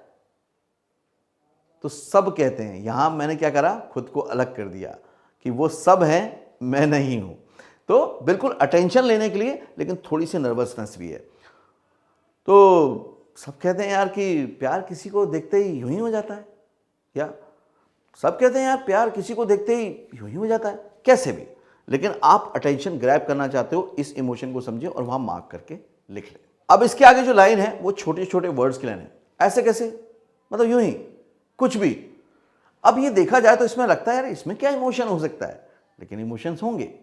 तो सब कहते हैं, यहां मैंने क्या करा, खुद को अलग कर दिया कि वो सब हैं, मैं नहीं हूं। तो बिल्कुल अटेंशन लेने के लिए, लेकिन थोड़ी सी नर्वसनेस भी है। तो सब कहते हैं यार कि प्यार किसी को देखते ही यूं ही हो जाता है, या सब कहते हैं यार प्यार किसी को देखते ही यूं ही हो जाता है, कैसे भी, लेकिन आप अटेंशन ग्रैब करना चाहते हो, इस इमोशन को समझिए और वहां मार्क करके लिख लें। अब इसके आगे जो लाइन है वो छोटे छोटे वर्ड्स की लाइन है। ऐसे कैसे, मतलब यूं ही कुछ भी। अब ये देखा जाए तो इसमें लगता है यार इसमें क्या इमोशन हो सकता है, लेकिन इमोशंस होंगे।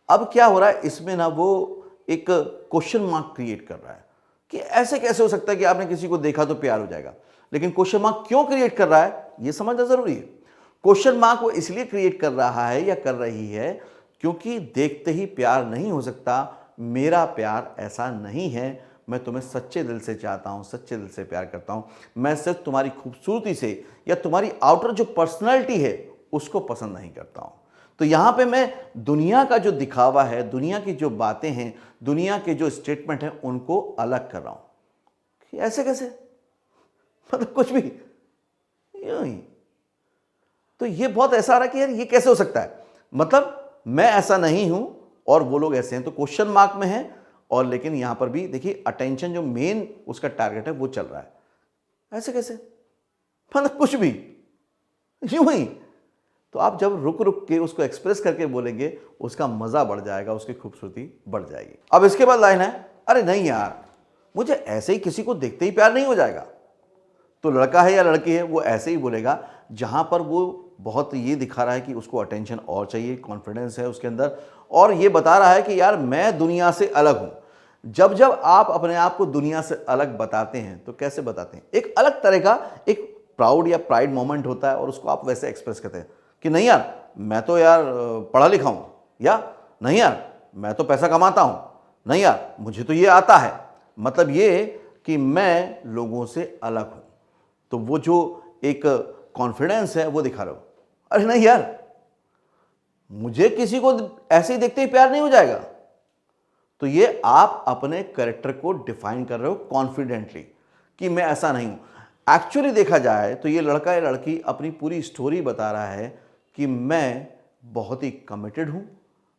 अब क्या हो रहा है इसमें ना, वो एक क्वेश्चन मार्क क्रिएट कर रहा है कि ऐसे कैसे हो सकता है कि आपने किसी को देखा तो प्यार हो जाएगा। लेकिन क्वेश्चन मार्क क्यों क्रिएट कर रहा है ये समझना जरूरी है। क्वेश्चन मार्क वो इसलिए क्रिएट कर रहा है या कर रही है क्योंकि देखते ही प्यार नहीं हो सकता। मेरा प्यार ऐसा नहीं है। मैं तुम्हें सच्चे दिल से चाहता हूं, सच्चे दिल से प्यार करता हूं। मैं सिर्फ तुम्हारी खूबसूरती से या तुम्हारी आउटर जो पर्सनैलिटी है उसको पसंद नहीं करता हूं। तो यहां पे मैं दुनिया का जो दिखावा है, दुनिया की जो बातें हैं, दुनिया के जो स्टेटमेंट हैं, उनको अलग कर रहा हूं। ऐसे कैसे, मतलब कुछ भी यूं ही। तो ये बहुत ऐसा आ रहा है कि यार ये कैसे हो सकता है, मतलब मैं ऐसा नहीं हूं और वो लोग ऐसे हैं। तो क्वेश्चन मार्क में है, और लेकिन यहां पर भी देखिए अटेंशन जो मेन उसका टारगेट है वो चल रहा है। ऐसे कैसे, मतलब कुछ भी यूं ही। तो आप जब रुक रुक के उसको एक्सप्रेस करके बोलेंगे, उसका मजा बढ़ जाएगा, उसकी खूबसूरती बढ़ जाएगी। अब इसके बाद लाइन है, अरे नहीं यार मुझे ऐसे ही किसी को देखते ही प्यार नहीं हो जाएगा। तो लड़का है या लड़की है वो ऐसे ही बोलेगा जहाँ पर वो बहुत ये दिखा रहा है कि उसको अटेंशन और चाहिए, कॉन्फिडेंस है उसके अंदर, और ये बता रहा है कि यार मैं दुनिया से अलग हूँ। जब जब आप अपने आप को दुनिया से अलग बताते हैं तो कैसे बताते हैं, एक अलग तरह का एक प्राउड या प्राइड मोमेंट होता है और उसको आप वैसे एक्सप्रेस करते हैं कि नहीं यार मैं तो यार पढ़ा लिखा हूँ, या नहीं यार मैं तो पैसा कमाता हूँ, नहीं यार मुझे तो ये आता है, मतलब ये कि मैं लोगों से अलग हूँ। तो वो जो एक कॉन्फिडेंस है वो दिखा रहे हो। अरे नहीं यार मुझे किसी को ऐसे ही देखते ही प्यार नहीं हो जाएगा। तो ये आप अपने कैरेक्टर को डिफाइन कर रहे हो कॉन्फिडेंटली कि मैं ऐसा नहीं हूं। एक्चुअली देखा जाए तो ये लड़का या लड़की अपनी पूरी स्टोरी बता रहा है कि मैं बहुत ही कमिटेड हूं,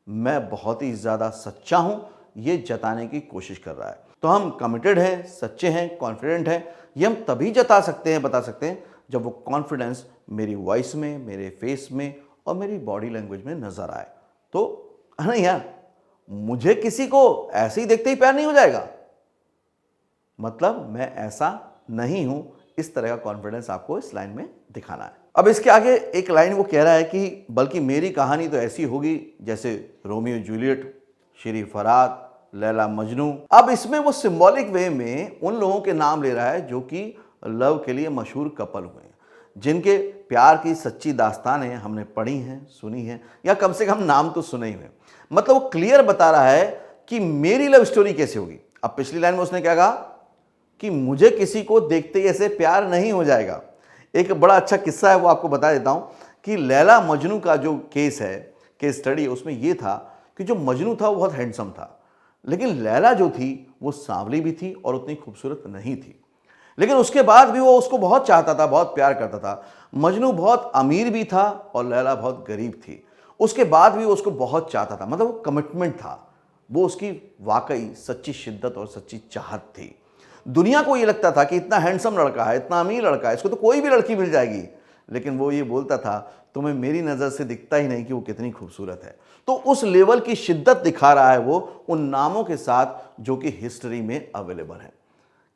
मैं बहुत ही ज़्यादा सच्चा हूं, ये जताने की कोशिश कर रहा है। तो हम कमिटेड हैं, सच्चे हैं, कॉन्फिडेंट हैं, ये हम तभी जता सकते हैं, बता सकते हैं जब वो कॉन्फिडेंस मेरी वॉइस में, मेरे फेस में और मेरी बॉडी लैंग्वेज में नजर आए। तो नहीं यार मुझे किसी को ऐसे ही देखते ही प्यार नहीं हो जाएगा, मतलब मैं ऐसा नहीं हूं। इस तरह का कॉन्फिडेंस आपको इस लाइन में दिखाना है। अब इसके आगे एक लाइन वो कह रहा है कि बल्कि मेरी कहानी तो ऐसी होगी जैसे रोमियो जूलियट, श्री फरहाद, लैला मजनू। अब इसमें वो सिंबॉलिक वे में उन लोगों के नाम ले रहा है जो कि लव के लिए मशहूर कपल हुए हैं, जिनके प्यार की सच्ची दास्तानें हमने पढ़ी हैं, सुनी हैं, या कम से कम नाम तो सुने ही हैं। मतलब वो क्लियर बता रहा है कि मेरी लव स्टोरी कैसे होगी। अब पिछली लाइन में उसने क्या कहा कि मुझे किसी को देखते ही ऐसे प्यार नहीं हो जाएगा। एक बड़ा अच्छा किस्सा है वो आपको बता देता हूं कि लैला मजनू का जो केस है, केस स्टडी, उसमें यह था कि जो मजनू था वो बहुत हैंडसम था, लेकिन लैला जो थी वो सांवली भी थी और उतनी खूबसूरत नहीं थी, लेकिन उसके बाद भी वो उसको बहुत चाहता था, बहुत प्यार करता था। मजनू बहुत अमीर भी था और लैला बहुत गरीब थी, उसके बाद भी वो उसको बहुत चाहता था, मतलब वो कमिटमेंट था, वो उसकी वाकई सच्ची शिद्दत और सच्ची चाहत थी। दुनिया को ये लगता था कि इतना हैंडसम लड़का है, इतना अमीर लड़का है, इसको तो कोई भी लड़की मिल जाएगी, लेकिन वो ये बोलता था तुम्हें मेरी नज़र से दिखता ही नहीं कि वो कितनी खूबसूरत है। तो उस लेवल की शिद्दत दिखा रहा है वो उन नामों के साथ जो कि हिस्ट्री में अवेलेबल है,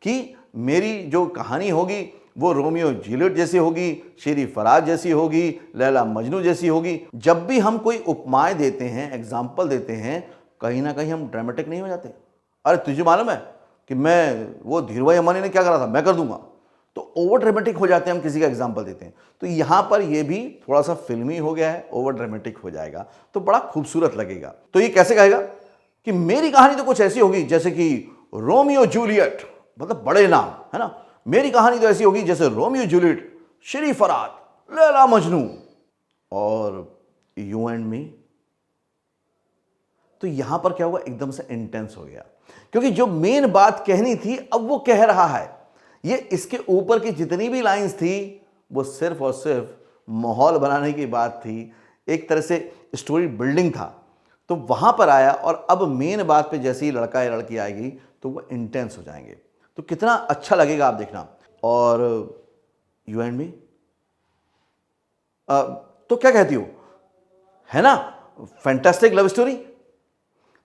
कि मेरी जो कहानी होगी वो रोमियो जूलियट जैसी होगी, श्री फरहाद जैसी होगी, लैला मजनू जैसी होगी। जब भी हम कोई उपमाएं देते हैं, एग्जाम्पल देते हैं, कहीं ना कहीं हम ड्रामेटिक नहीं हो जाते। अरे तुझे मालूम है कि मैं वो धीरूभाई अंबानी ने क्या करा था, मैं कर दूंगा, तो ओवर ड्रामेटिक हो जाते हैं हम किसी का एग्जाम्पल देते हैं। तो यहां पर ये भी थोड़ा सा फिल्मी हो गया है, ओवर ड्रामेटिक हो जाएगा तो बड़ा खूबसूरत लगेगा। तो ये कैसे कहेगा कि मेरी कहानी तो कुछ ऐसी होगी जैसे कि रोमियो जूलियट, मतलब बड़े नाम है ना, मेरी कहानी तो ऐसी होगी जैसे रोमियो जूलियट, श्री फरहाद, लैला मजनू और यू एंड मी। तो यहां पर क्या हुआ, एकदम से इंटेंस हो गया, क्योंकि जो मेन बात कहनी थी अब वो कह रहा है। ये इसके ऊपर की जितनी भी लाइंस थी वो सिर्फ और सिर्फ माहौल बनाने की बात थी, एक तरह से स्टोरी बिल्डिंग था। तो वहां पर आया और अब मेन बात पे जैसे ही लड़का या लड़की आएगी तो वो इंटेंस हो जाएंगे। तो कितना अच्छा लगेगा आप देखना। और यू एंड मी, तो क्या कहती हो, है ना, फैंटास्टिक लव स्टोरी।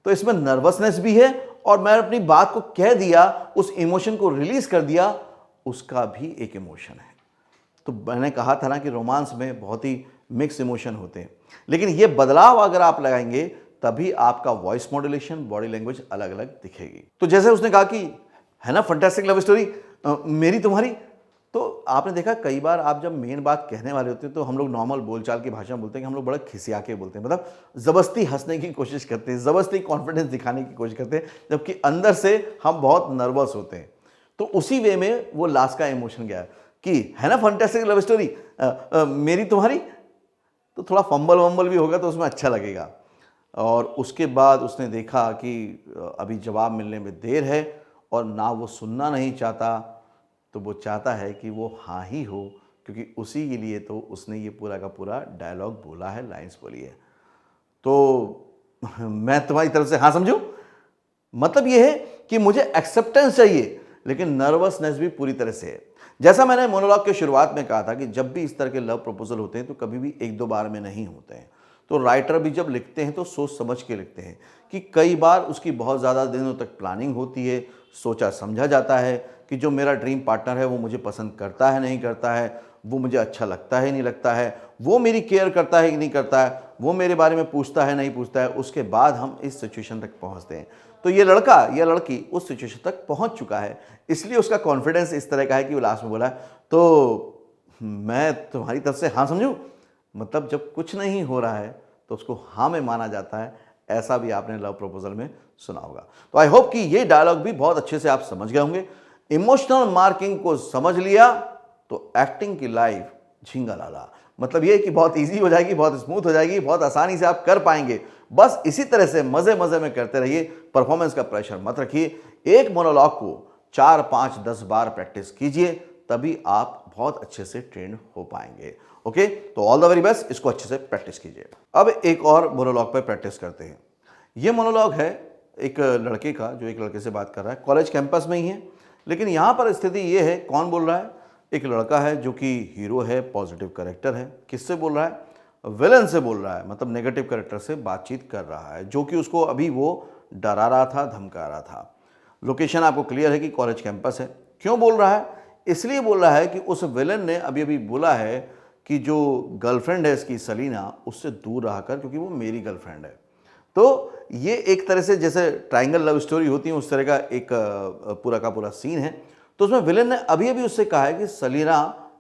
तो इसमें नर्वसनेस भी है और मैं अपनी बात को कह दिया, उस इमोशन को रिलीज कर दिया, उसका भी एक इमोशन है। तो मैंने कहा था ना कि रोमांस में बहुत ही मिक्स इमोशन होते हैं, लेकिन ये बदलाव अगर आप लगाएंगे तभी आपका वॉइस मॉड्यूलेशन, बॉडी लैंग्वेज अलग अलग दिखेगी। तो जैसे उसने कहा कि है ना फैंटास्टिक लव स्टोरी मेरी तुम्हारी, तो आपने देखा कई बार आप जब मेन बात कहने वाले होते हैं तो हम लोग नॉर्मल बोलचाल की भाषा में बोलते हैं कि हम लोग बड़ा खिसिया के बोलते हैं, मतलब ज़बरदस्ती हंसने की कोशिश करते हैं, ज़बरदस्ती कॉन्फिडेंस दिखाने की कोशिश करते हैं, जबकि अंदर से हम बहुत नर्वस होते हैं। तो उसी वे में वो लास्ट का इमोशन गया कि है ना फैंटास्टिक लव स्टोरी मेरी तुम्हारी, तो थोड़ा फंबल वंबल भी होगा तो उसमें अच्छा लगेगा। और उसके बाद उसने देखा कि अभी जवाब मिलने में देर है और ना वो सुनना नहीं चाहता, तो वो चाहता है कि वो हाँ ही हो, क्योंकि उसी के लिए तो उसने ये पूरा का पूरा डायलॉग बोला है, लाइंस बोली है। तो मैं तुम्हारी तरफ से हाँ समझूं, मतलब ये है कि मुझे एक्सेप्टेंस चाहिए, लेकिन नर्वसनेस भी पूरी तरह से है। जैसा मैंने मोनोलॉग के शुरुआत में कहा था कि जब भी इस तरह के लव प्रपोजल होते हैं तो कभी भी एक दो बार में नहीं होते हैं। तो राइटर भी जब लिखते हैं तो सोच समझ के लिखते हैं कि कई बार उसकी बहुत ज़्यादा दिनों तक प्लानिंग होती है, सोचा समझा जाता है कि कि जो मेरा ड्रीम पार्टनर है वो मुझे पसंद करता है नहीं करता है, वो मुझे अच्छा लगता है नहीं लगता है, वो मेरी केयर करता है कि नहीं करता है, वो मेरे बारे में पूछता है नहीं पूछता है, उसके बाद हम इस सिचुएशन तक पहुंचते हैं। तो ये लड़का या लड़की उस सिचुएशन तक पहुंच चुका है, इसलिए उसका कॉन्फिडेंस इस तरह का है कि वो लास्ट में बोला तो मैं तुम्हारी तरफ से हाँ समझूं। मतलब जब कुछ नहीं हो रहा है तो उसको हाँ में माना जाता है। ऐसा भी आपने लव प्रपोजल में सुना होगा। तो आई होप कि ये डायलॉग भी बहुत अच्छे से आप समझ गए होंगे। इमोशनल मार्किंग को समझ लिया तो एक्टिंग की लाइफ झींगा लाला। मतलब ये कि बहुत इजी हो जाएगी, बहुत स्मूथ हो जाएगी, बहुत आसानी से आप कर पाएंगे। बस इसी तरह से मजे मजे में करते रहिए, परफॉर्मेंस का प्रेशर मत रखिए। एक मोनोलॉग को 4, 5, 10 बार प्रैक्टिस कीजिए, तभी आप बहुत अच्छे से ट्रेन हो पाएंगे। ओके, तो ऑल द वेरी बेस्ट, इसको अच्छे से प्रैक्टिस कीजिए। अब एक और मोनोलॉग पर प्रैक्टिस करते हैं। ये मोनोलॉग है एक लड़के का जो एक लड़के से बात कर रहा है, कॉलेज कैंपस में ही है। लेकिन यहाँ पर स्थिति ये है, कौन बोल रहा है? एक लड़का है जो कि हीरो है, पॉजिटिव कैरेक्टर है। किससे बोल रहा है? विलन से बोल रहा है, मतलब नेगेटिव कैरेक्टर से बातचीत कर रहा है, जो कि उसको अभी वो डरा रहा था, धमका रहा था। लोकेशन आपको क्लियर है कि कॉलेज कैंपस है। क्यों बोल रहा है? इसलिए बोल रहा है कि उस विलन ने अभी अभी बोला है कि जो गर्लफ्रेंड है इसकी सलीना, उससे दूर रहा कर क्योंकि वो मेरी गर्लफ्रेंड है। तो ये एक तरह से जैसे ट्रायंगल लव स्टोरी होती है उस तरह का एक पूरा का पूरा सीन है। तो उसमें विलेन ने अभी अभी उससे कहा है कि सलीना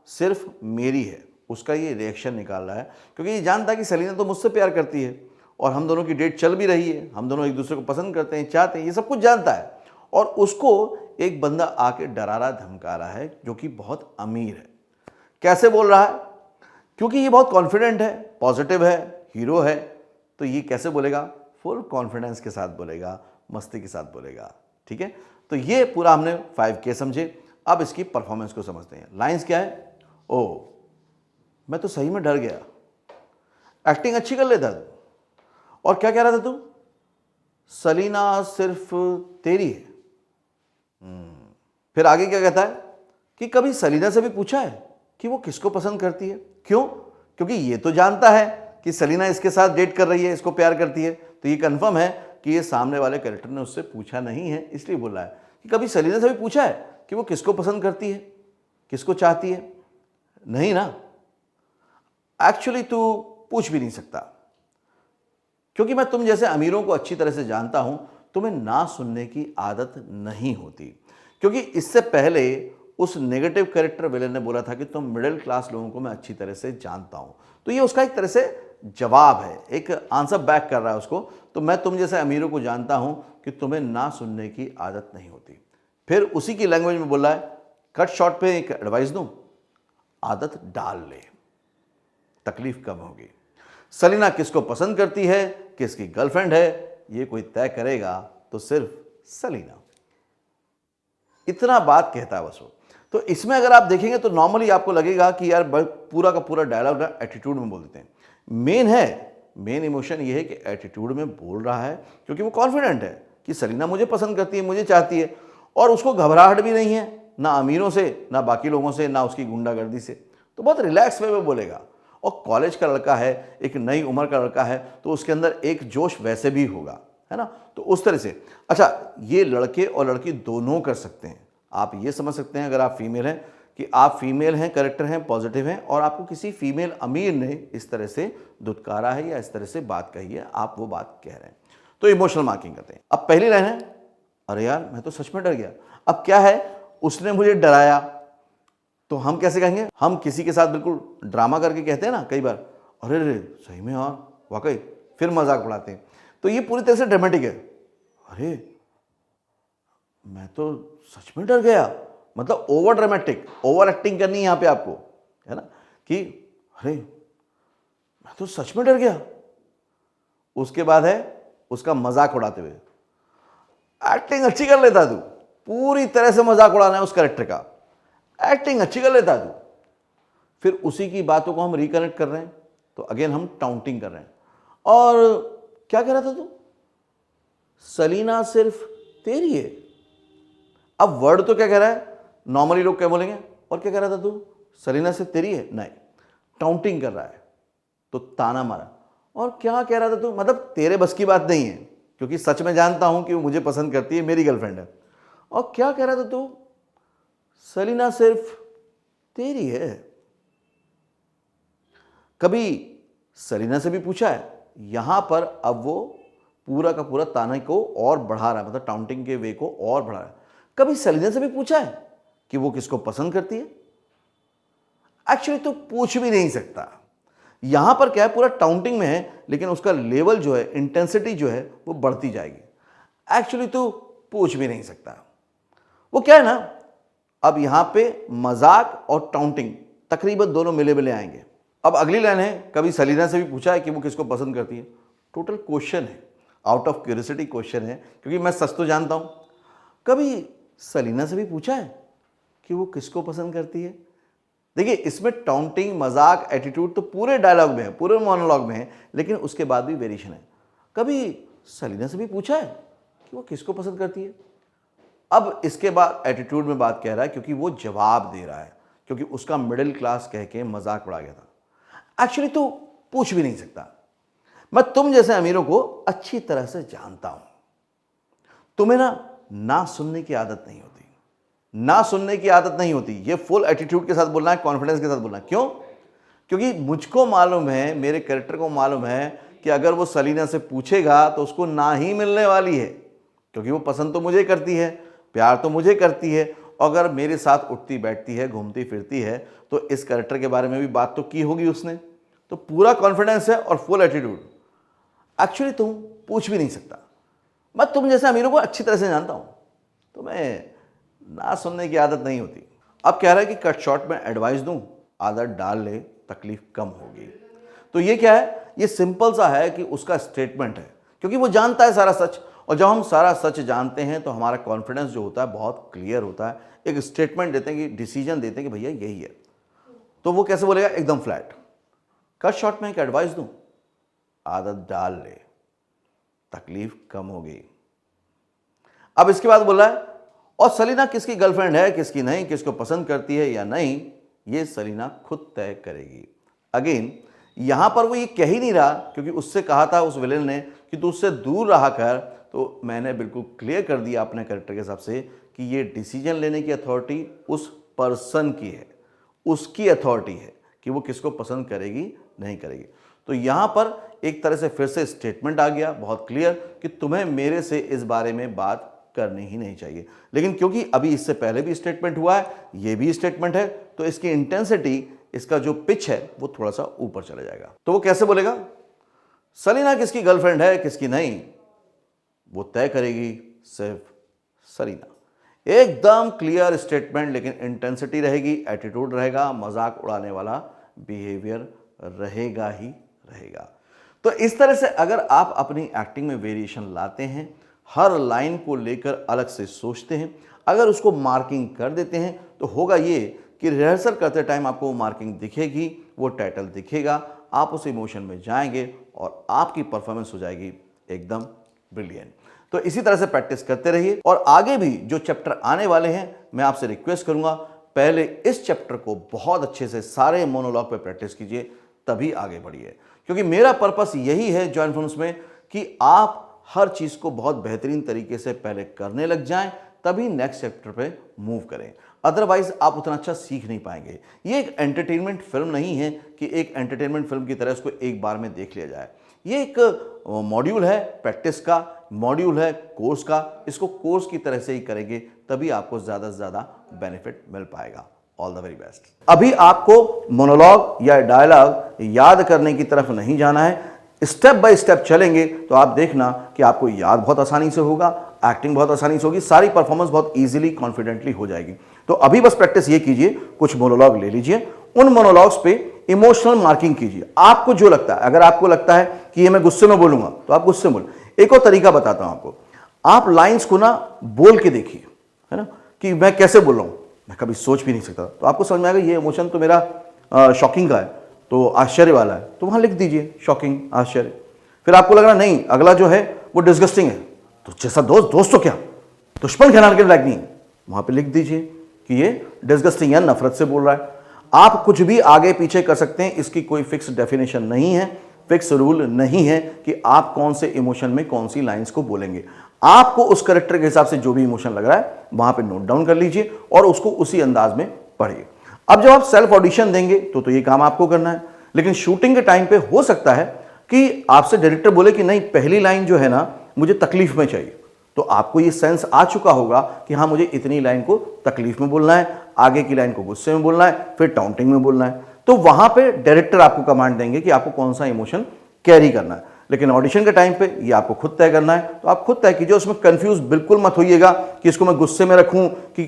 सिर्फ मेरी है। उसका ये रिएक्शन निकाल रहा है क्योंकि ये जानता है कि सलीना तो मुझसे प्यार करती है और हम दोनों की डेट चल भी रही है, हम दोनों एक दूसरे को पसंद करते हैं, चाहते हैं, ये सब कुछ जानता है। और उसको एक बंदा आके डरा रहा, धमका रहा है जो कि बहुत अमीर है। कैसे बोल रहा है? क्योंकि ये बहुत कॉन्फिडेंट है, पॉजिटिव है, हीरो है। तो ये कैसे बोलेगा? फुल कॉन्फिडेंस के साथ बोलेगा, मस्ती के साथ बोलेगा। ठीक है, तो ये पूरा हमने 5K समझे। अब इसकी परफॉर्मेंस को समझते हैं। लाइंस क्या है? ओ, मैं तो सही में डर गया। एक्टिंग अच्छी कर लेता तू। और क्या कह रहा था तू? सलीना सिर्फ तेरी है। फिर आगे क्या कहता है कि कभी सलीना से भी पूछा है कि वो किसको पसंद करती है? क्यों? क्योंकि ये तो जानता है कि सलीना इसके साथ डेट कर रही है, इसको प्यार करती है। तो ये कंफर्म है कि ये सामने वाले कैरेक्टर ने उससे पूछा नहीं है, इसलिए बोल रहा है कि कभी सलीना से भी पूछा है कि वो किसको पसंद करती है, किसको चाहती है? नहीं ना। एक्चुअली तू पूछ भी नहीं सकता, क्योंकि मैं तुम जैसे अमीरों को अच्छी तरह से जानता हूं। तुम्हें ना सुनने की आदत नहीं होती, क्योंकि इससे पहले उस नेगेटिव कैरेक्टर विलेन ने बोला था कि तुम मिडिल क्लास लोगों को मैं अच्छी तरह से जानता हूं। तो ये उसका एक तरह से जवाब है, एक आंसर बैक कर रहा है उसको। तो मैं तुम जैसे अमीरों को जानता हूं कि तुम्हें ना सुनने की आदत नहीं होती। फिर उसी की लैंग्वेज में बोल रहा है, कट शॉर्ट पे एक एडवाइस दूं, आदत डाल ले, तकलीफ कम होगी। सलीना किसको पसंद करती है, किसकी गर्लफ्रेंड है, ये कोई तय करेगा तो सिर्फ सलीना। इतना बात कहता है बस वो। तो इसमें अगर आप देखेंगे तो नॉर्मली आपको लगेगा कि यार पूरा का पूरा डायलॉग ना एटीट्यूड में बोल देते हैं। मेन इमोशन ये है कि एटीट्यूड में बोल रहा है, क्योंकि वो कॉन्फिडेंट है कि सलीना मुझे पसंद करती है, मुझे चाहती है, और उसको घबराहट भी नहीं है, ना अमीरों से, ना बाकी लोगों से, ना उसकी गुंडागर्दी से। तो बहुत रिलैक्स वे में बोलेगा। और कॉलेज का लड़का है, एक नई उम्र का लड़का है, तो उसके अंदर एक जोश वैसे भी होगा, है ना। तो उस तरह से अच्छा, ये लड़के और लड़की दोनों कर सकते हैं। आप ये समझ सकते हैं अगर आप फीमेल हैं कि आप फीमेल हैं, कैरेक्टर हैं, पॉजिटिव हैं, और आपको किसी फीमेल अमीर ने इस तरह से दुत्कारा है या इस तरह से बात कही है, आप वो बात कह रहे हैं, तो इमोशनल मार्किंग करते हैं। अब पहली लाइन है, अरे यार मैं तो सच में डर गया। अब क्या है, उसने मुझे डराया। तो हम कैसे कहेंगे? हम किसी के साथ बिल्कुल ड्रामा करके कहते हैं ना कई बार, अरे रे सही में यार, वाकई, फिर मजाक उड़ाते हैं। तो ये पूरी तरह से ड्रामेटिक है। अरे मैं तो सच में डर गया, मतलब ओवर ड्रामेटिक, ओवर एक्टिंग करनी है यहां पे आपको, है ना, कि अरे मैं तो सच में डर गया। उसके बाद है उसका मजाक उड़ाते हुए। एक्टिंग अच्छी कर लेता तू, पूरी तरह से मजाक उड़ाना है उस कैरेक्टर का, एक्टिंग अच्छी कर लेता तू। फिर उसी की बातों को हम रिकनेक्ट कर रहे हैं, तो अगेन हम टाउंटिंग कर रहे हैं। और क्या कह रहा था तू? सलीना सिर्फ तेरी है। अब वर्ड तो क्या कह रहा है, नॉर्मली लोग क्या बोलेंगे, और क्या कह रहा था तू? सलीना सिर्फ तेरी है, नहीं, टाउंटिंग कर रहा है, तो ताना मारा। और क्या कह रहा था तू, मतलब तेरे बस की बात नहीं है, क्योंकि सच में जानता हूं कि वो मुझे पसंद करती है, मेरी गर्लफ्रेंड है। और क्या कह रहा था तू? सलीना सिर्फ तेरी है। कभी सलीना से भी पूछा है? यहां पर अब वो पूरा का पूरा ताने को और बढ़ा रहा है, मतलब टाउंटिंग के वे को और बढ़ा रहा है। कभी सलीना से भी पूछा है कि वो किसको पसंद करती है? एक्चुअली तो पूछ भी नहीं सकता। यहां पर क्या है, पूरा टाउंटिंग में है, लेकिन उसका लेवल जो है, इंटेंसिटी जो है वो बढ़ती जाएगी। एक्चुअली तो पूछ भी नहीं सकता। वो क्या है ना, अब यहां पे मजाक और टाउंटिंग तकरीबन दोनों मिले मिले आएंगे। अब अगली लाइन है, कभी सलीना से भी पूछा है कि वो किसको पसंद करती है। टोटल क्वेश्चन है, आउट ऑफ क्यूरियोसिटी क्वेश्चन है, क्योंकि मैं सच तो जानता हूं। कभी सलीना से भी पूछा है कि वो किसको पसंद करती है। देखिए, इसमें टाउंटिंग, मजाक, एटीट्यूड तो पूरे डायलॉग में है, पूरे मोनोलॉग में है, लेकिन उसके बाद भी वेरिएशन है। कभी सलीना से भी पूछा है कि वो किसको पसंद करती है। अब इसके बाद एटीट्यूड में बात कह रहा है, क्योंकि वो जवाब दे रहा है, क्योंकि उसका मिडिल क्लास कह के मजाक उड़ा गया था। एक्चुअली तो पूछ भी नहीं सकता। मैं तुम जैसे अमीरों को अच्छी तरह से जानता हूं। तुम्हें ना सुनने की आदत नहीं होती, ना सुनने की आदत नहीं होती। ये फुल एटीट्यूड के साथ बोलना है, कॉन्फिडेंस के साथ बोलना है। क्यों? क्योंकि मुझको मालूम है, मेरे कैरेक्टर को मालूम है कि अगर वो सलीना से पूछेगा तो उसको ना ही मिलने वाली है, क्योंकि वो पसंद तो मुझे करती है, प्यार तो मुझे करती है, और अगर मेरे साथ उठती बैठती है, घूमती फिरती है, तो इस कैरेक्टर के बारे में भी बात तो की होगी उसने। तो पूरा कॉन्फिडेंस है और फुल एटीट्यूड। एक्चुअली तुम पूछ भी नहीं सकता। मैं तुम जैसे अमीरों को अच्छी तरह से जानता हूं, तुम्हें ना सुनने की आदत नहीं होती। अब कह रहा है कि कट शॉर्ट में एडवाइस दूं, आदत डाल ले, तकलीफ कम होगी। तो ये क्या है, ये सिंपल सा है कि उसका स्टेटमेंट है, क्योंकि वो जानता है सारा सच, और जब हम सारा सच जानते हैं तो हमारा कॉन्फिडेंस जो होता है बहुत क्लियर होता है। एक स्टेटमेंट देते हैं, कि डिसीजन देते हैं कि भैया यही है, तो वो कैसे बोलेगा, एकदम फ्लैट। कट शॉर्ट में एक एडवाइस दूं, आदत डाल ले, तकलीफ कम होगी। अब इसके बाद बोला है, और सलीना किसकी गर्लफ्रेंड है, किसकी नहीं, किसको पसंद करती है या नहीं, ये सलीना खुद तय करेगी। अगेन यहां पर वो ये कह ही नहीं रहा, क्योंकि उससे कहा था उस विलेन ने कि तू उससे दूर रहा कर, तो मैंने बिल्कुल क्लियर कर दिया अपने कैरेक्टर के हिसाब से कि ये डिसीजन लेने की अथॉरिटी उस पर्सन की है, उसकी अथॉरिटी है कि वो किसको पसंद करेगी नहीं करेगी। तो यहां पर एक तरह से फिर से स्टेटमेंट आ गया बहुत क्लियर कि तुम्हें मेरे से इस बारे में बात करनी ही नहीं चाहिए। लेकिन क्योंकि अभी इससे पहले भी स्टेटमेंट हुआ है, ये भी स्टेटमेंट है, तो इसकी इंटेंसिटी, इसका जो पिच है वो थोड़ा सा ऊपर चला जाएगा। तो वो कैसे बोलेगा, सलीना किसकी गर्लफ्रेंड है, किसकी नहीं, वो तय करेगी सिर्फ सलीना। एकदम क्लियर स्टेटमेंट, लेकिन इंटेंसिटी रहेगी, एटीट्यूड रहेगा, मजाक उड़ाने वाला बिहेवियर रहेगा ही रहेगा। तो इस तरह से अगर आप अपनी एक्टिंग में वेरिएशन लाते हैं, हर लाइन को लेकर अलग से सोचते हैं, अगर उसको मार्किंग कर देते हैं, तो होगा ये कि रिहर्सल करते टाइम आपको वो मार्किंग दिखेगी, वो टाइटल दिखेगा, आप उस इमोशन में जाएंगे और आपकी परफॉर्मेंस हो जाएगी एकदम ब्रिलियंट। तो इसी तरह से प्रैक्टिस करते रहिए, और आगे भी जो चैप्टर आने वाले हैं, मैं आपसे रिक्वेस्ट करूंगा पहले इस चैप्टर को बहुत अच्छे से सारे मोनोलॉग पे प्रैक्टिस कीजिए, तभी आगे बढ़िए। क्योंकि मेरा पर्पस यही है जॉइंट फिल्म्स में कि आप हर चीज को बहुत बेहतरीन तरीके से पहले करने लग जाएं, तभी नेक्स्ट चैप्टर पे मूव करें। अदरवाइज आप उतना अच्छा सीख नहीं पाएंगे। ये एक एंटरटेनमेंट फिल्म नहीं है कि एक एंटरटेनमेंट फिल्म की तरह इसको एक बार में देख लिया जाए। ये एक मॉड्यूल है, प्रैक्टिस का मॉड्यूल है, कोर्स का। इसको कोर्स की तरह से ही करेंगे, तभी आपको ज़्यादा से ज़्यादा बेनिफिट मिल पाएगा। All the very best. अभी आपको मोनोलॉग या डायलॉग याद करने की तरफ नहीं जाना है, स्टेप बाय स्टेप चलेंगे तो आप देखना कि आपको याद बहुत आसानी से होगा, एक्टिंग बहुत आसानी से होगी, सारी परफॉर्मेंस बहुत इजीली कॉन्फिडेंटली हो जाएगी। तो अभी बस प्रैक्टिस ये कीजिए, कुछ मोनोलॉग ले लीजिए, उन मोनोलॉग्स पे इमोशनल मार्किंग कीजिए। आपको जो लगता है, अगर आपको लगता है कि ये मैं गुस्से में बोलूंगा तो आप गुस्से में बोलो। एक और तरीका बताता हूं आपको, आप लाइंस को ना बोल के देखिए, है ना, कि मैं कैसे बोल रहा हूं, मैं कभी सोच भी नहीं सकता, तो आपको समझ में आएगा ये इमोशन तो मेरा शॉकिंग का है, तो आश्चर्य वाला है, तो वहां लिख दीजिए शॉकिंग, आश्चर्य। फिर आपको लग रहा नहीं अगला जो है वो डिस्गस्टिंग है, तो जैसा दोस्त तो क्या दुश्मन कहलाने के लायक नहीं, वहां पे लिख दीजिए कि ये डिस्गस्टिंग या नफरत से बोल रहा है। आप कुछ भी आगे पीछे कर सकते हैं, इसकी कोई फिक्स डेफिनेशन नहीं है, फिक्स रूल नहीं है कि आप कौन से इमोशन में कौन सी लाइंस को बोलेंगे। आपको उस करेक्टर के हिसाब से जो भी इमोशन लग रहा है वहां पे नोट डाउन कर लीजिए और उसको उसी अंदाज में पढ़िए। अब जब आप सेल्फ ऑडिशन देंगे तो ये काम आपको करना है, लेकिन शूटिंग के टाइम पे हो सकता है कि आपसे डायरेक्टर बोले कि नहीं, पहली लाइन जो है ना मुझे तकलीफ में चाहिए, तो आपको ये सेंस आ चुका होगा कि हाँ मुझे इतनी लाइन को तकलीफ में बोलना है, आगे की लाइन को गुस्से में बोलना है, फिर टाउंटिंग में बोलना है। तो वहां पे डायरेक्टर आपको कमांड देंगे कि आपको कौन सा इमोशन कैरी करना है, लेकिन ऑडिशन के टाइम पे ये आपको खुद तय करना है। तो आप खुद तय कीजिए, उसमें कंफ्यूज बिल्कुल मत होइएगा कि इसको मैं गुस्से में रखूं कि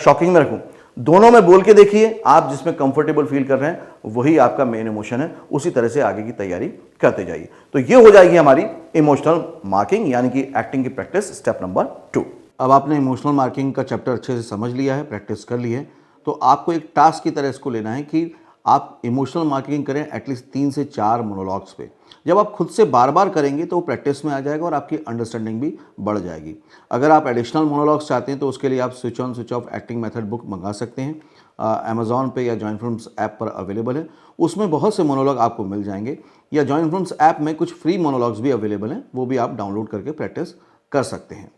शॉकिंग में रखूं। दोनों में बोल के देखिए, आप जिसमें कंफर्टेबल फील कर रहे हैं वही आपका मेन इमोशन है, उसी तरह से आगे की तैयारी करते जाइए। तो ये हो जाएगी हमारी इमोशनल मार्किंग यानी कि एक्टिंग की प्रैक्टिस स्टेप नंबर 2। अब आपने इमोशनल मार्किंग का चैप्टर अच्छे से समझ लिया है, प्रैक्टिस कर ली है, तो आपको एक टास्क की तरह इसको लेना है कि आप इमोशनल मार्किंग करें एटलीस्ट 3 से 4 मोनोलॉग्स पे। जब आप खुद से बार बार करेंगे तो वो प्रैक्टिस में आ जाएगा और आपकी अंडरस्टैंडिंग भी बढ़ जाएगी। अगर आप एडिशनल मोनोलॉग्स चाहते हैं तो उसके लिए आप switch on switch off acting method book मंगा सकते हैं, अमेजॉन पे या जॉइन फिल्म्स ऐप पर अवेलेबल है। उसमें बहुत से मोनोलॉग आपको मिल जाएंगे, या जॉइन फिल्म्स ऐप में कुछ फ्री मोनोलॉग्स भी अवेलेबल हैं, वो भी आप डाउनलोड करके प्रैक्टिस कर सकते हैं।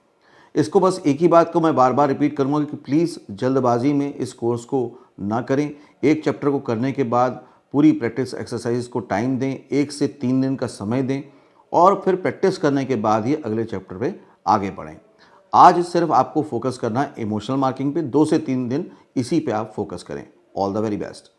इसको बस एक ही बात को मैं बार बार रिपीट करूंगा कि प्लीज़ जल्दबाजी में इस कोर्स को ना करें। एक चैप्टर को करने के बाद पूरी प्रैक्टिस एक्सरसाइज को टाइम दें, 1 से 3 दिन का समय दें और फिर प्रैक्टिस करने के बाद ही अगले चैप्टर पे आगे बढ़ें। आज सिर्फ आपको फोकस करना है इमोशनल मार्किंग पे, 2 से 3 दिन इसी पे आप फोकस करें। All the very best.